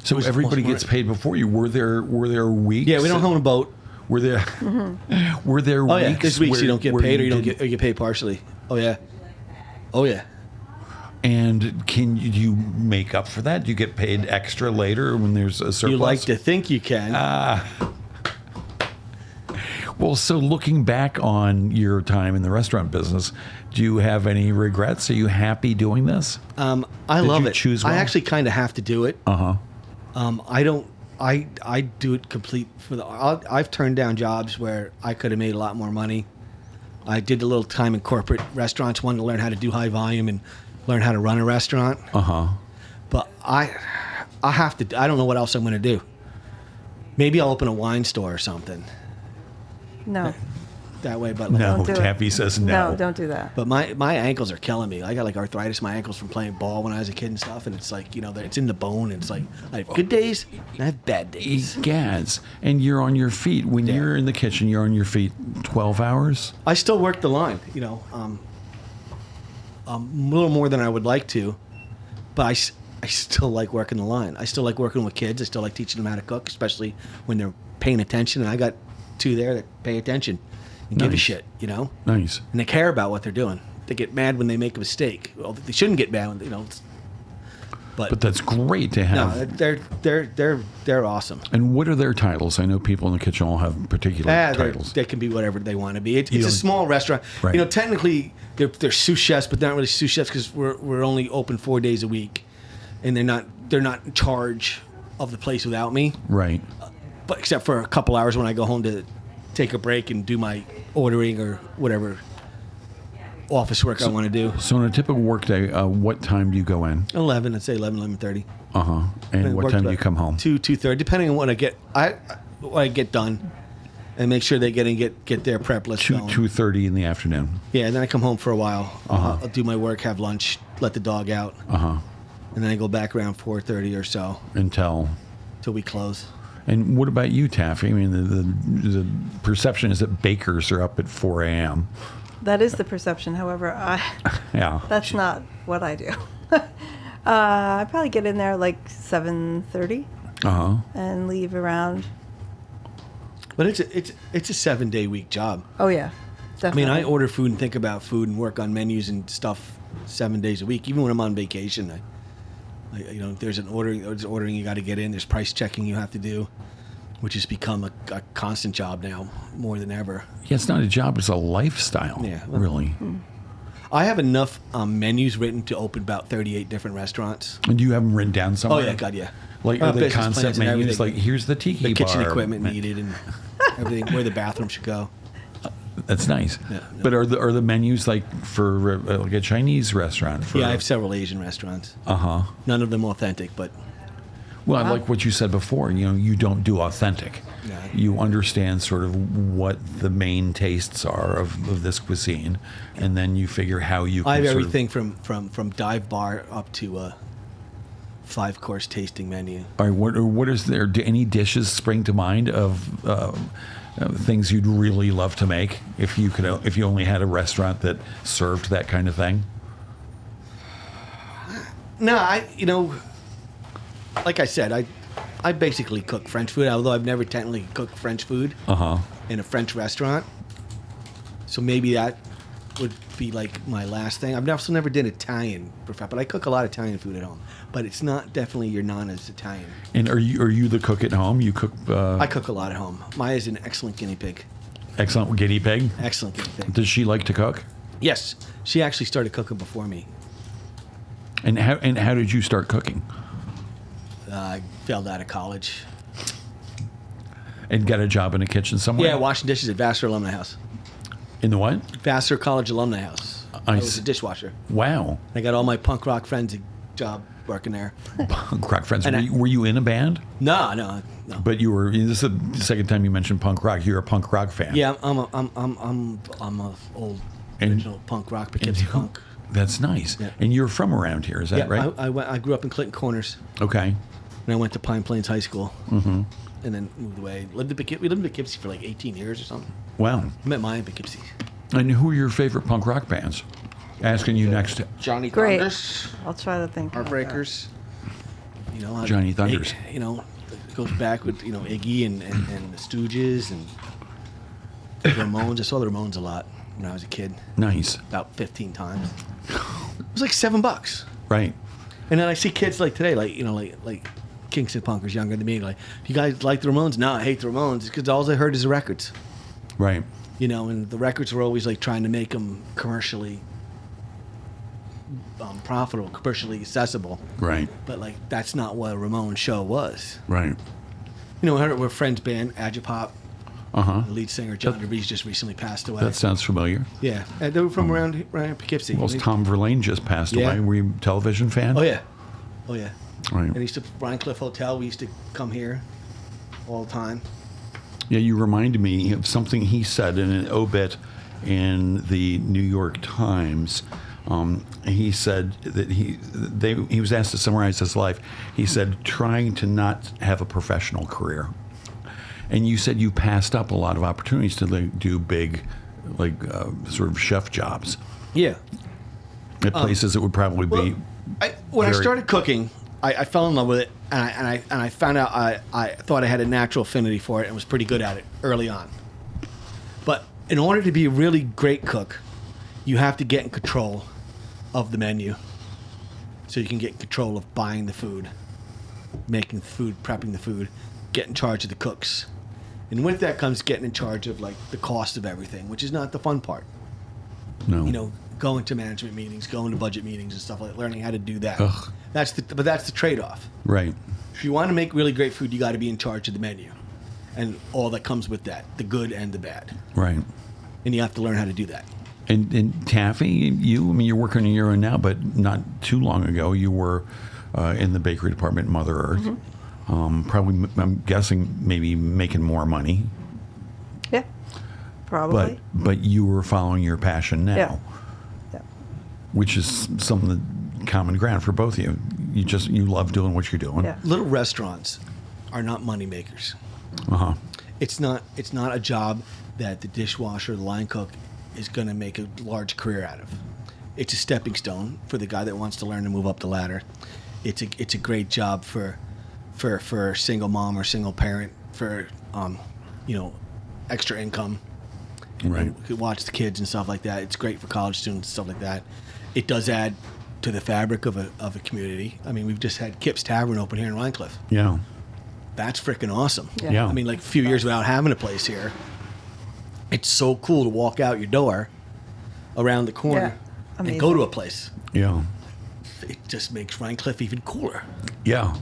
So was everybody more gets paid before you. Were there weeks? Yeah, we don't own a boat. Were there were there Oh weeks? yeah, there's weeks where- you don't get where paid or you didn't- get paid partially. Oh yeah. Oh yeah. And can you make up for that? Do you get paid extra later when there's a surplus? You like to think you can. Well, so looking back on your time in the restaurant business, do you have any regrets? Are you happy doing this? I Did love you it. choose I well? actually kind of have to do it. I don't. I do it complete for the. I've turned down jobs where I could have made a lot more money. I did a little time in corporate restaurants, wanted to learn how to do high volume and learn how to run a restaurant. But I have to. I don't know what else I'm going to do. Maybe I'll open a wine store or something No. that way. But No, Don't do it. Taffy says no. No, don't do that. But my ankles are killing me. I got like arthritis in my ankles from playing ball when I was a kid and stuff. And it's like, you know, it's in the bone. And it's like, I have good days and I have bad days. Gads, and you're on your feet. When Yeah. you're in the kitchen, you're on your feet 12 hours? I still work the line, you know, a little more than I would like to. But I still like working the line. I still like working with kids. I still like teaching them how to cook, especially when they're paying attention. And I got 2 there that pay attention and give a Nice. shit, you know? Nice. And they care about what they're doing. They get mad when they make a mistake. Well, they shouldn't get mad when, you know. But that's great to no, have. they're awesome. And what are their titles? I know people in the kitchen all have particular titles. They can be whatever they want to be. It's You a don't- small restaurant. Right. You know, technically they're sous chefs, but they're not really sous chefs because we're only open 4 days a week, and they're not in charge of the place without me. Right. But except for a couple hours when I go home to take a break and do my ordering or whatever office work I want to do. So on a typical workday, what time do you go in? 11, I'd say 11:30. And what time do you come home? 2:30, depending on what I get. I get done, and make sure they get their prep list going. 2:30 in the afternoon. Yeah, and then I come home for a while. I'll do my work, have lunch, let the dog out, and then I go back around 4:30 or so Until we close. And what about you, Taffy? I mean, the perception is that bakers are up at 4 a.m. That is the perception. However, Yeah. that's not what I do. I probably get in there like 7:30 and leave around. But it's a 7-day week job. Oh yeah, I definitely. mean, I order food and think about food and work on menus and stuff 7 days a week. Even when I'm on vacation, there's ordering you got to get in. There's price checking you have to do, which has become a constant job now more than ever. Yeah, it's not a job; it's a lifestyle. Yeah, well, really. I have enough menus written to open about 38 different restaurants. And do you have them written down somewhere? Oh yeah, God, yeah. Like are they business concept plans and menus? everything. Like here's the tiki The bar. kitchen equipment needed and everything, where the bathroom should go. That's nice. Yeah. But are the menus like for like a Chinese restaurant? For, Yeah, I have several Asian restaurants. None of them authentic, but Well, I like what you said before. You don't do authentic. Yeah. You understand sort of what the main tastes are of this cuisine, and then you figure how you can I have sort of- everything from dive bar up to a 5-course tasting menu. All right, what is there? Do any dishes spring to mind of things you'd really love to make if you only had a restaurant that served that kind of thing? No, like I said, I basically cook French food, although I've never technically cooked French food in a French restaurant. So maybe that would be like my last thing. I've also never did Italian, but I cook a lot of Italian food at home. But it's not definitely your Nana's Italian. And are you the cook at home? You cook? I cook a lot at home. Maya's an excellent guinea pig. Excellent guinea pig. Excellent guinea pig. Does she like to cook? Yes, she actually started cooking before me. And how did you start cooking? I failed out of college. And got a job in a kitchen somewhere? Yeah, washing dishes at Vassar Alumni House. In the what? Vassar College Alumni House. I was a dishwasher. Wow. I got all my punk rock friends a job working there. Punk rock friends. And Were you in a band? No. But you were. This is the second time you mentioned punk rock. You're a punk rock fan. Yeah, I'm a old original punk rock, Poughkeepsie punk. That's nice. Yeah. And you're from around here, is that Yeah, right? I grew up in Clinton Corners, Okay. and I went to Pine Plains High School, and then moved away. We lived in Poughkeepsie for like 18 years or something. Wow. I met Maya in Poughkeepsie. And who are your favorite punk rock bands? Asking you next. Johnny Great. Thunders, I'll try to think. about that. Heartbreakers. Johnny Thunders. It goes back with Iggy and the Stooges and the Ramones. I saw the Ramones a lot when I was a kid, Nice. about 15 times. It was like $7. Right. And then I see kids like today, like Kingston punkers younger than me, like, do you guys like the Ramones? No, I hate the Ramones because all I heard is the records. Right. And the records were always like trying to make them commercially profitable, commercially accessible. Right. But like that's not what a Ramones show was. Right. We're friends band, Agipop. Uh-huh. The lead singer John DeVries just recently passed away. That sounds familiar. Yeah, and they were from around Poughkeepsie. Well, Tom Verlaine just passed Yeah. away. Were you a television fan? Oh yeah. Right. And he used to Rhine Cliff Hotel. We used to come here all the time. Yeah, you reminded me of something he said in an obit in the New York Times. He said that he was asked to summarize his life. He said, trying to not have a professional career. And you said you passed up a lot of opportunities to do big, sort of chef jobs Yeah. at places that would probably be. When I very- started cooking, I fell in love with it, and I found out I thought I had a natural affinity for it and was pretty good at it early on. But in order to be a really great cook, you have to get in control of the menu, so you can get control of buying the food, making the food, prepping the food, get in charge of the cooks. And with that comes getting in charge of like the cost of everything, which is not the fun part. No. Going to management meetings, going to budget meetings and stuff like that, learning how to do that. Ugh. That's the trade-off. Right. If you want to make really great food, you got to be in charge of the menu and all that comes with that, the good and the bad. Right. And you have to learn how to do that. And Taffy, you're working on your own now, but not too long ago, you were in the bakery department at Mother Earth. Probably, I'm guessing, maybe making more money. Yeah. Probably. But you were following your passion now, Yeah. which is something that common ground for both of you. You love doing what you're doing. Yeah. Little restaurants are not money makers. Uh-huh. It's not a job that the dishwasher, the line cook, is going to make a large career out of. It's a stepping stone for the guy that wants to learn to move up the ladder. It's a great job for a single mom or single parent for extra income. Right. You could watch the kids and stuff like that. It's great for college students and stuff like that. It does add to the fabric of a community. I mean, we've just had Kip's Tavern open here in Rhinecliff. Yeah. That's freaking awesome. Yeah. I mean, like a few years without having a place here, it's so cool to walk out your door around the corner and go to a place. Yeah. It just makes Rhinecliff even cooler, Yeah.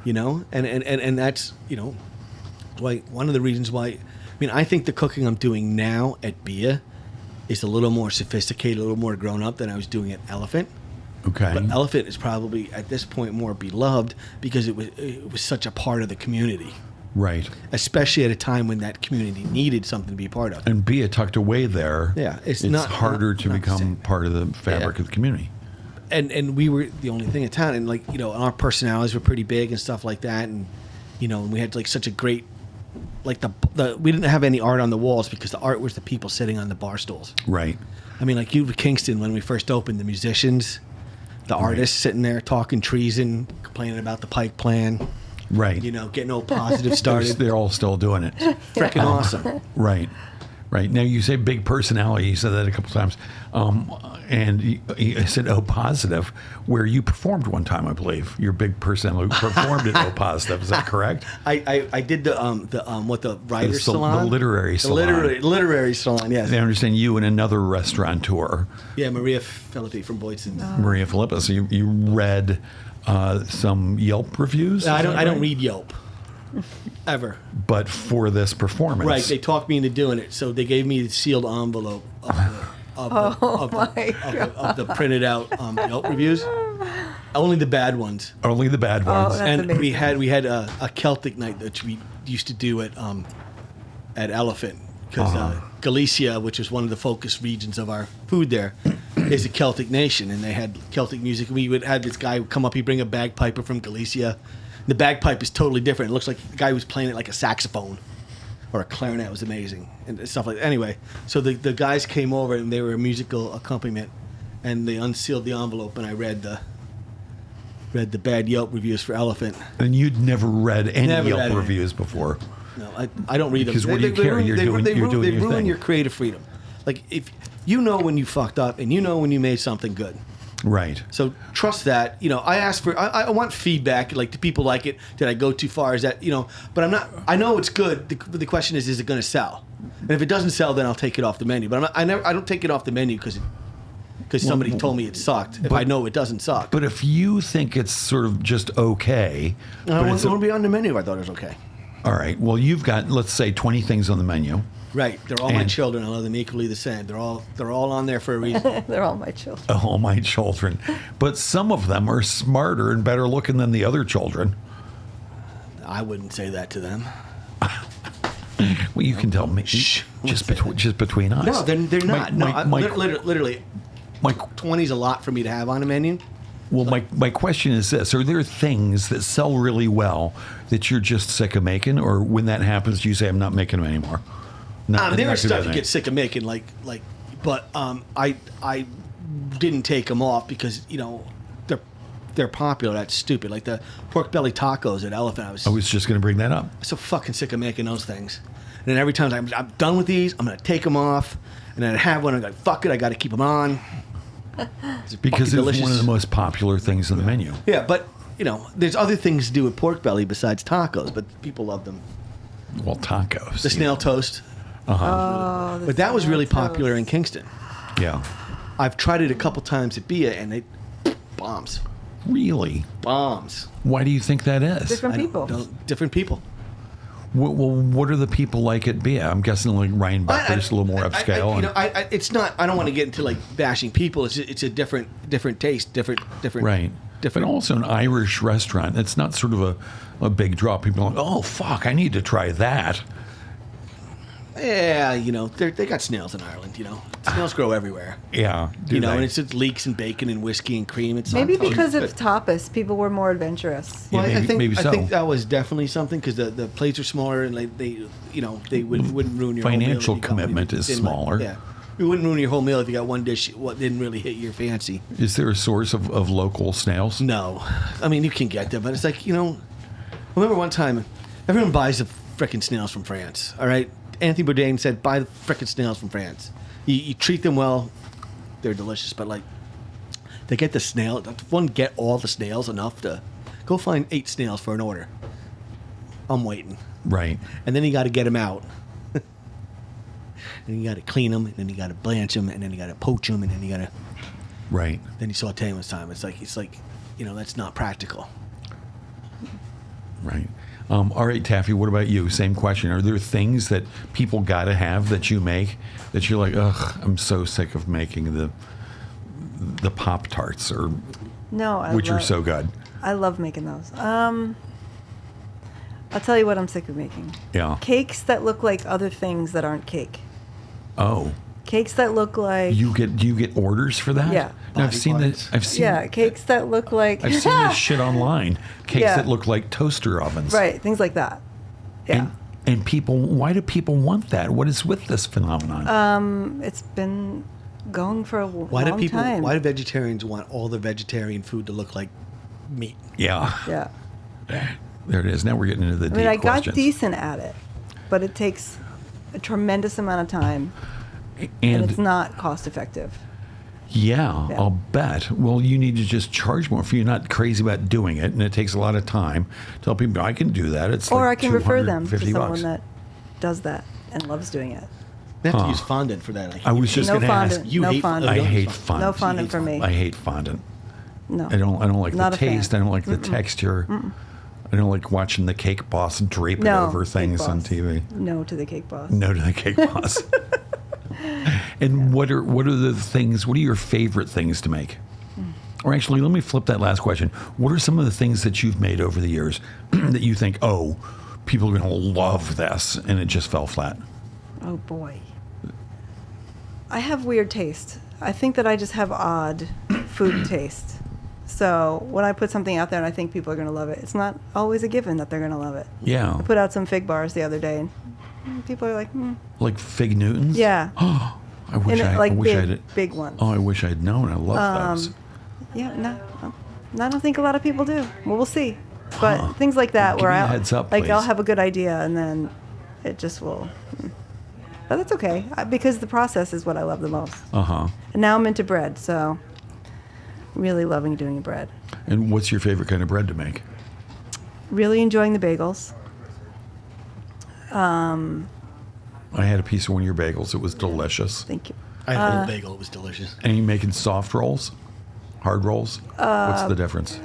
and that's, why one of the reasons why, I mean, I think the cooking I'm doing now at Bia is a little more sophisticated, a little more grown up than I was doing at Elephant. Okay. But Elephant is probably at this point more beloved because it was such a part of the community. Right. Especially at a time when that community needed something to be a part of. And Bia tucked away there. Yeah, it's not harder to not the become same. part of the fabric of the community. And we were the only thing in town, and our personalities were pretty big and stuff like that, and and we had like such a great, like the we didn't have any art on the walls because the art was the people sitting on the bar stools. Right. I mean, like Kingston, when we first opened, the musicians, the artists sitting there talking treason, complaining about the Pike plan. Right. Getting all positive started. They're all still doing it. Freaking awesome. Right. Right. Now, you say big personality. You said that a couple times. And you said O Positive, where you performed one time, I believe. Your big personality performed at O Positive. Is that correct? I did the writer's salon? The literary salon. The literary salon, yes. I understand you and another restaurateur. Yeah, Maria Philippi from Boydson's. Maria Philippa. So you read some Yelp reviews? I don't read Yelp. Ever. But for this performance. Right, they talked me into doing it, so they gave me the sealed envelope of the printed out Yelp reviews. Only the bad ones. Only the bad ones. That's And amazing. we had a Celtic night that we used to do at Elephant because Galicia, which is one of the focus regions of our food there, is a Celtic nation, and they had Celtic music. We would have this guy come up, he'd bring a bagpiper from Galicia. The bagpipe is totally different. It looks like the guy was playing it like a saxophone or a clarinet. It was amazing and stuff like that. Anyway, so the guys came over and they were a musical accompaniment, and they unsealed the envelope, and I read the bad Yelp reviews for Elephant. And you'd never read any Never Yelp read it. reviews before. No, I don't read them. Because what do you care? You're doing they your ruin thing. your creative freedom. Like if you know when you fucked up and you know when you made something good. Right. So trust that. I ask for. I want feedback. Like, do people like it? Did I go too far? Is that But I'm not. I know it's good. The question is it going to sell? And if it doesn't sell, then I'll take it off the menu. But I don't take it off the menu because somebody told me it sucked. If I know it doesn't suck. But if you think it's sort of just okay, I but want it's to be on the menu if I thought it was okay. all right. Well, you've got, let's say, 20 things on the menu. Right. They're all my And- children. I love them equally the same. They're all on there for a reason. They're all my children. All my children. But some of them are smarter and better looking than the other children. I wouldn't say that to them. Well, you can tell me. Shh. Just between us. No, they're not. Literally, my 20 is a lot for me to have on a menu. Well, my question is this. Are there things that sell really well that you're just sick of making? Or when that happens, do you say, I'm not making them anymore? There was stuff you get sick of making, but I didn't take them off because, they're popular. That's stupid. Like the pork belly tacos at Elephant. I was just going to bring that up. so fucking sick of making those things. And then every time I'm done with these, I'm going to take them off. And then I have one, I'm like, fuck it, I got to keep them on. Because it's delicious. one of the most popular things on the menu. Yeah, but, there's other things to do with pork belly besides tacos, but people love them. Well, tacos. The snail toast. Oh, But that was really popular in Kingston. Yeah. I've tried it a couple times at Bia, and it bombs. Really? Bombs. Why do you think that is? different people. Different people. Well, what are the people like at Bia? I'm guessing like Rhinebeck is a little more upscale. It's not. I don't want to get into like bashing people. It's a different taste, different. Right. Different. But also an Irish restaurant. It's not sort of a big draw. People are like, oh, fuck, I need to try that. Yeah, they got snails in Ireland. Snails grow everywhere. Yeah. And it's just leeks and bacon and whiskey and cream. It's Maybe not because of good. tapas, people were more adventurous. Yeah, Well, maybe I so. think that was definitely something because the plates are smaller and they wouldn't ruin your whole meal Financial if you got one commitment you is didn't like. smaller. Yeah, it wouldn't ruin your whole meal if you got one dish what didn't really hit your fancy. Is there a source of local snails? No, I mean you can get them, but it's like I remember one time everyone buys the frickin' snails from France. All right, Anthony Bourdain said buy the frickin' snails from France. You treat them well, they're delicious, but like they get the snail. One get all the snails enough to go find 8 snails for an order. I'm waiting. Right. And then you got to get them out. And you got to clean them, and then you got to blanch them, and then you got to poach them, and then you got to Right. then you saute them this time. It's like that's not practical. Right. All right, Taffy, what about you? Same question. Are there things that people got to have that you make that you're like, ugh, I'm so sick of making the Pop-Tarts or No, which are so good? I love making those. I'll tell you what I'm sick of making. Yeah. Cakes that look like other things that aren't cake. Oh. Cakes that look like Do you get orders for that? Yeah. No, I've Body seen parts. this. I've seen. yeah, cakes that look like I've seen this shit online. Cakes Yeah. that look like toaster ovens. right, things like that. Yeah. And people, why do people want that? What is with this phenomenon? It's been going for a Why do long people? time. Why do vegetarians want all the vegetarian food to look like meat? Yeah. Yeah. There it is. Now we're getting into the I deep mean, I got questions. decent at it, but it takes a tremendous amount of time, and it's not cost effective. Yeah, Yeah. I'll bet. Well, you need to just charge more if you're not crazy about doing it, and it takes a lot of time. Tell people I can do that. It's Or like I can refer them to $250 someone that does that and loves doing it. They have to use fondant for that. I was just No going to ask. fondant. You no hate fondant. I hate No fondant. No fondant for me. I hate fondant. No. I don't like Not the a fan. taste. I don't like the texture. I don't like watching the cake boss drape it No. over Cake things on Boss. TV. No to the cake boss. No to the cake boss. And what are the things? What are your favorite things to make? Or actually, let me flip that last question. What are some of the things that you've made over the years that you think, oh, people are going to love this, and it just fell flat? Oh boy. I have weird taste. I think that I just have odd food taste. So when I put something out there and I think people are going to love it, it's not always a given that they're going to love it. Yeah. I put out some fig bars the other day, and people are like, Like Fig Newtons? yeah. I wish And I like wish big, I'd. big ones. Oh, I wish I'd known. I love those. Yeah, no, I don't think a lot of people do. Well, we'll see. But things like that, Give where me a I'll heads up, like I'll please. have a good idea and then it just will. But that's okay because the process is what I love the most. Uh-huh. And now I'm into bread, so really loving doing bread. And what's your favorite kind of bread to make? Really enjoying the bagels. I had a piece of one of your bagels. It was delicious. Thank you. I had a bagel. It was delicious. And you making soft rolls? Hard rolls? What's the difference?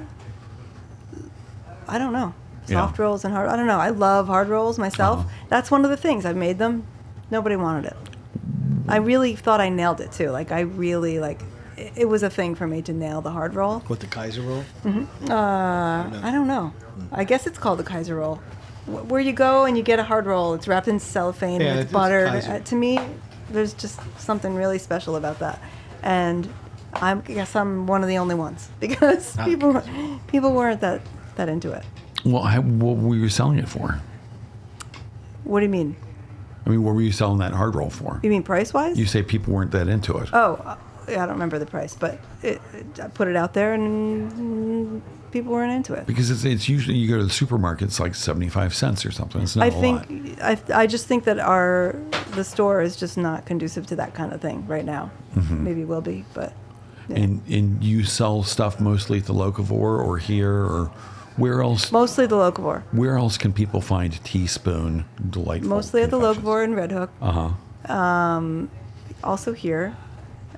I don't know. Yeah. Soft rolls and hard. I don't know. I love hard rolls myself. Uh-huh. That's one of the things. I've made them. Nobody wanted it. I really thought I nailed it too. Like I really it was a thing for me to nail the hard roll. What, the Kaiser roll? I don't know. I guess it's called the Kaiser roll. Where you go and you get a hard roll, it's wrapped in cellophane Yeah, with it's butter. Kaiser. To me, there's just something really special about that. And I guess I'm one of the only ones because people weren't that into it. Well, what were you selling it for? What do you mean? I mean, what were you selling that hard roll for? You mean price-wise? You say people weren't that into it. Oh, yeah, I don't remember the price, but I put it out there and people weren't into it. Because it's usually, you go to the supermarket, it's like 75 cents or something. It's not a lot. I just think that the store is just not conducive to that kind of thing right now. Maybe it will be, but yeah. And you sell stuff mostly at the Locavore or here or where else? Mostly the Locavore. Where else can people find Teaspoon delightful? Mostly at the confections? Locavore in Red Hook. Uh-huh. Also here,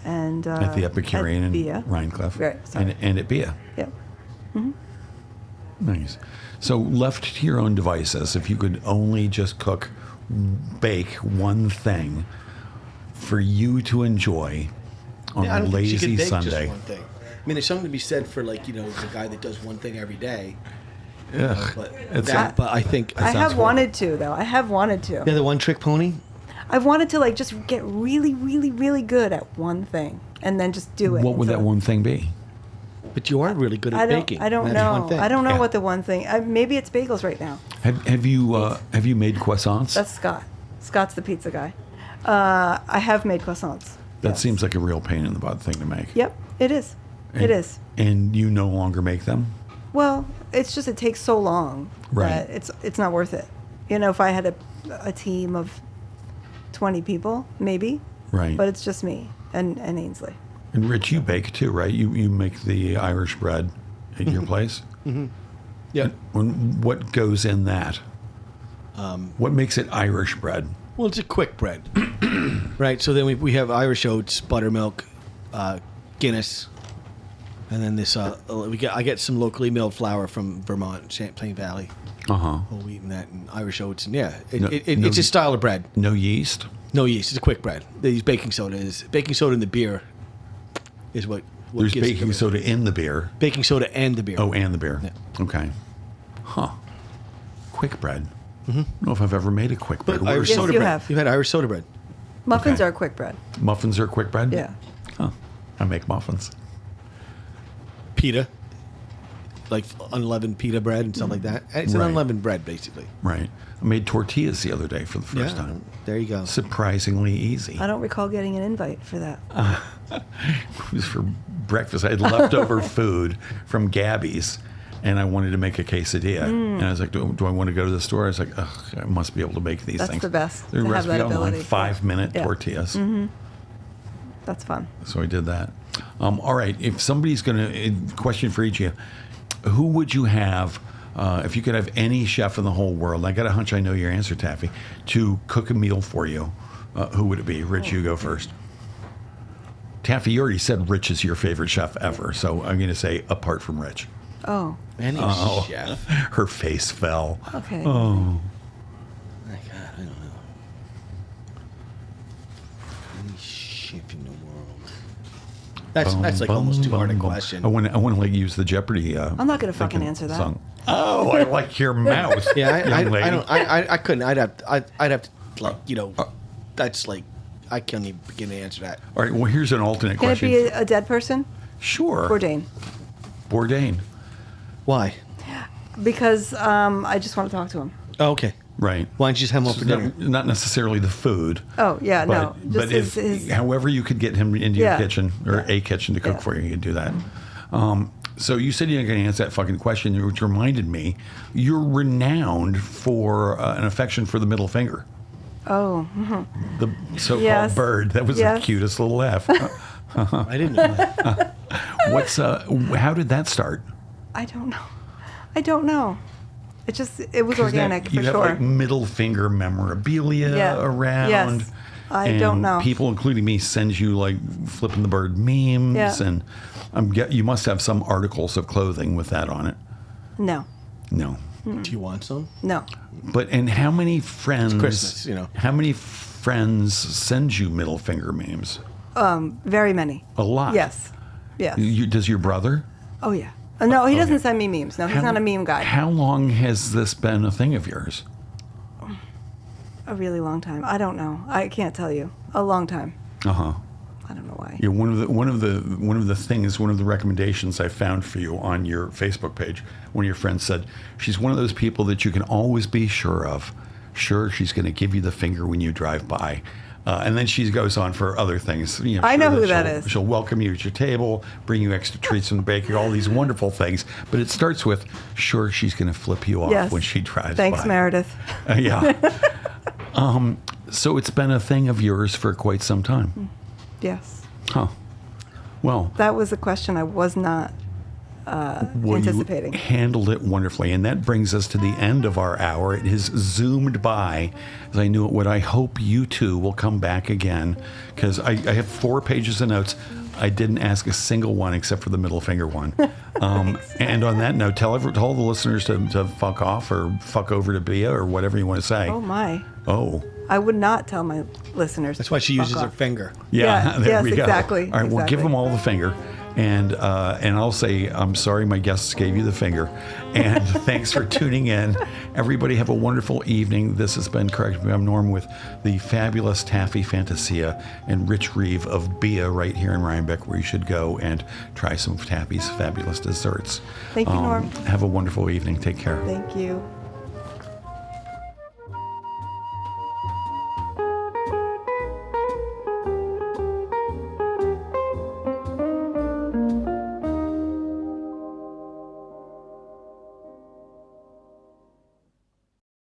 and At the Epicurean at in Bia. Rhinecliff. Right, sorry. And at Bia. Yep. Nice. So left to your own devices, if you could only just bake one thing for you to enjoy on I a don't think she lazy could bake Sunday. just one thing. I mean, there's something to be said for the guy that does one thing every day. Ugh. But It's I think I have horrible. wanted to, though. I have wanted to. Yeah, the one trick pony. I've wanted to like just get really, really, really good at one thing and then just do it. What would that one thing be? But you are really good at baking. I don't That's know. one thing. I don't know Yeah. what the one thing. Maybe it's bagels right now. Have you made croissants? That's Scott. Scott's the pizza guy. I have made croissants. That Yes. seems like a real pain in the butt thing to make. Yep, it is. It is. And you no longer make them? Well, it's just it takes so long Right. that it's not worth it. You know, if I had a team of 20 people, maybe. Right. But it's just me and Ainsley. And Rich, you bake too, right? You make the Irish bread at your place? Yeah. What goes in that? What makes it Irish bread? Well, it's a quick bread, right? So then we have Irish oats, buttermilk, Guinness, and then this. I get some locally milled flour from Vermont, Champlain Valley, Uh-huh. whole wheat and that, and Irish oats, and yeah, No- it's a style of bread. No yeast? No yeast. It's a quick bread. They use baking soda. Baking soda in the beer is what There's gives it baking the- soda in the beer. Baking soda and the beer. Oh, and the beer. Yeah. Okay. Huh. Quick bread. I don't know if I've ever made a quick bread. But Irish Yes, soda you bread. have. You've had Irish soda bread. Muffins Okay. are quick bread. Muffins are quick bread? Yeah. Huh. I make muffins. Pita, like unleavened pita bread and stuff like that. It's an Right. unleavened bread, basically. Right. I made tortillas the other day for the first time. There you go. Surprisingly easy. I don't recall getting an invite for that. It was for breakfast. I had leftover food from Gabby's, and I wanted to make a quesadilla. And I was like, do I want to go to the store? I was like, ugh, I must be able to make these That's things. the best, The to have recipe that online, ability. 5-minute Yeah. tortillas. That's fun. So I did that. All right. If somebody's going to, question for each of you, who would you have, if you could have any chef in the whole world, I got a hunch I know your answer, Taffy, to cook a meal for you, who would it be? Rich, you go first. Taffy, you already said Rich is your favorite chef ever, so I'm going to say apart from Rich. Oh, Any chef. Her face fell. okay. Oh, My God, I don't know. Any chef in the world. That's like almost too hard a question. I want to like use the Jeopardy. I'm not going to fucking answer that. song. Oh, I like your mouth. Yeah, young lady. I don't. I couldn't. I'd have to like that's like I can't even begin to answer that. All right. Well, here's an alternate Can it question. be a dead person? Sure. Bourdain. Bourdain. Why? Because I just want to talk to him. Oh, okay. Right. Why don't you just have him up for dinner? Not necessarily the food. Oh, yeah, But, no. but Just if, however you could get him into your Yeah. kitchen or Yeah. a kitchen to cook Yeah. for you, you could do that. So you said you're not going to answer that fucking question, which reminded me, you're renowned for an affection for the middle finger. Oh, The so-called Yes. bird. That was Yes. the cutest little laugh. I didn't know that. How did that start? I don't know. I don't know. It was 'Cause organic you for have sure. like middle finger memorabilia Yeah. around. Yes. I and don't know. People, including me, send you like flipping the bird memes, Yeah. and you must have some articles of clothing with that on it. No, No, Do you want some? no. and how many friends? Christmas, you know. How many friends send you middle finger memes? Very many. A lot. Yes. Yes. Does your brother? Oh, yeah. No, he doesn't Okay. send me memes. No, he's How- not a meme guy. How long has this been a thing of yours? A really long time. I don't know. I can't tell you. A long time. Uh huh. I don't know why. Yeah, one of the recommendations I found for you on your Facebook page, one of your friends said, she's one of those people that you can always be sure of. Sure, she's going to give you the finger when you drive by. And then she goes on for other things. You I know who that she'll- is. She'll welcome you at your table, bring you extra treats from the bakery, all these wonderful things. But it starts with, sure, she's going to flip you off Yes. when she drives Thanks, by. Meredith. Yeah. So it's been a thing of yours for quite some time. Yes. Huh. Well, That was a question I was not well, anticipating. you handled it wonderfully. And that brings us to the end of our hour. It has zoomed by as I knew it would. I hope you two will come back again because I have 4 pages of notes. I didn't ask a single one except for the middle finger one. And on that note, tell all the listeners to fuck off or fuck over to Bia or whatever you want to say. Oh, my. Oh. I would not tell my listeners. That's why she to uses fuck her off. finger. Yeah, Yeah, there yes, we go. exactly, All right, well, give exactly. them all the finger. And I'll say, I'm sorry my guests gave you the finger. And thanks for tuning in. Everybody have a wonderful evening. This has been, correct me if I'm Norm, with the fabulous Taffy Fantasia and Rich Reeve of Bia right here in Rhinebeck, where you should go and try some of Taffy's fabulous desserts. Thank you, Norm. Have a wonderful evening. Take care. Thank you.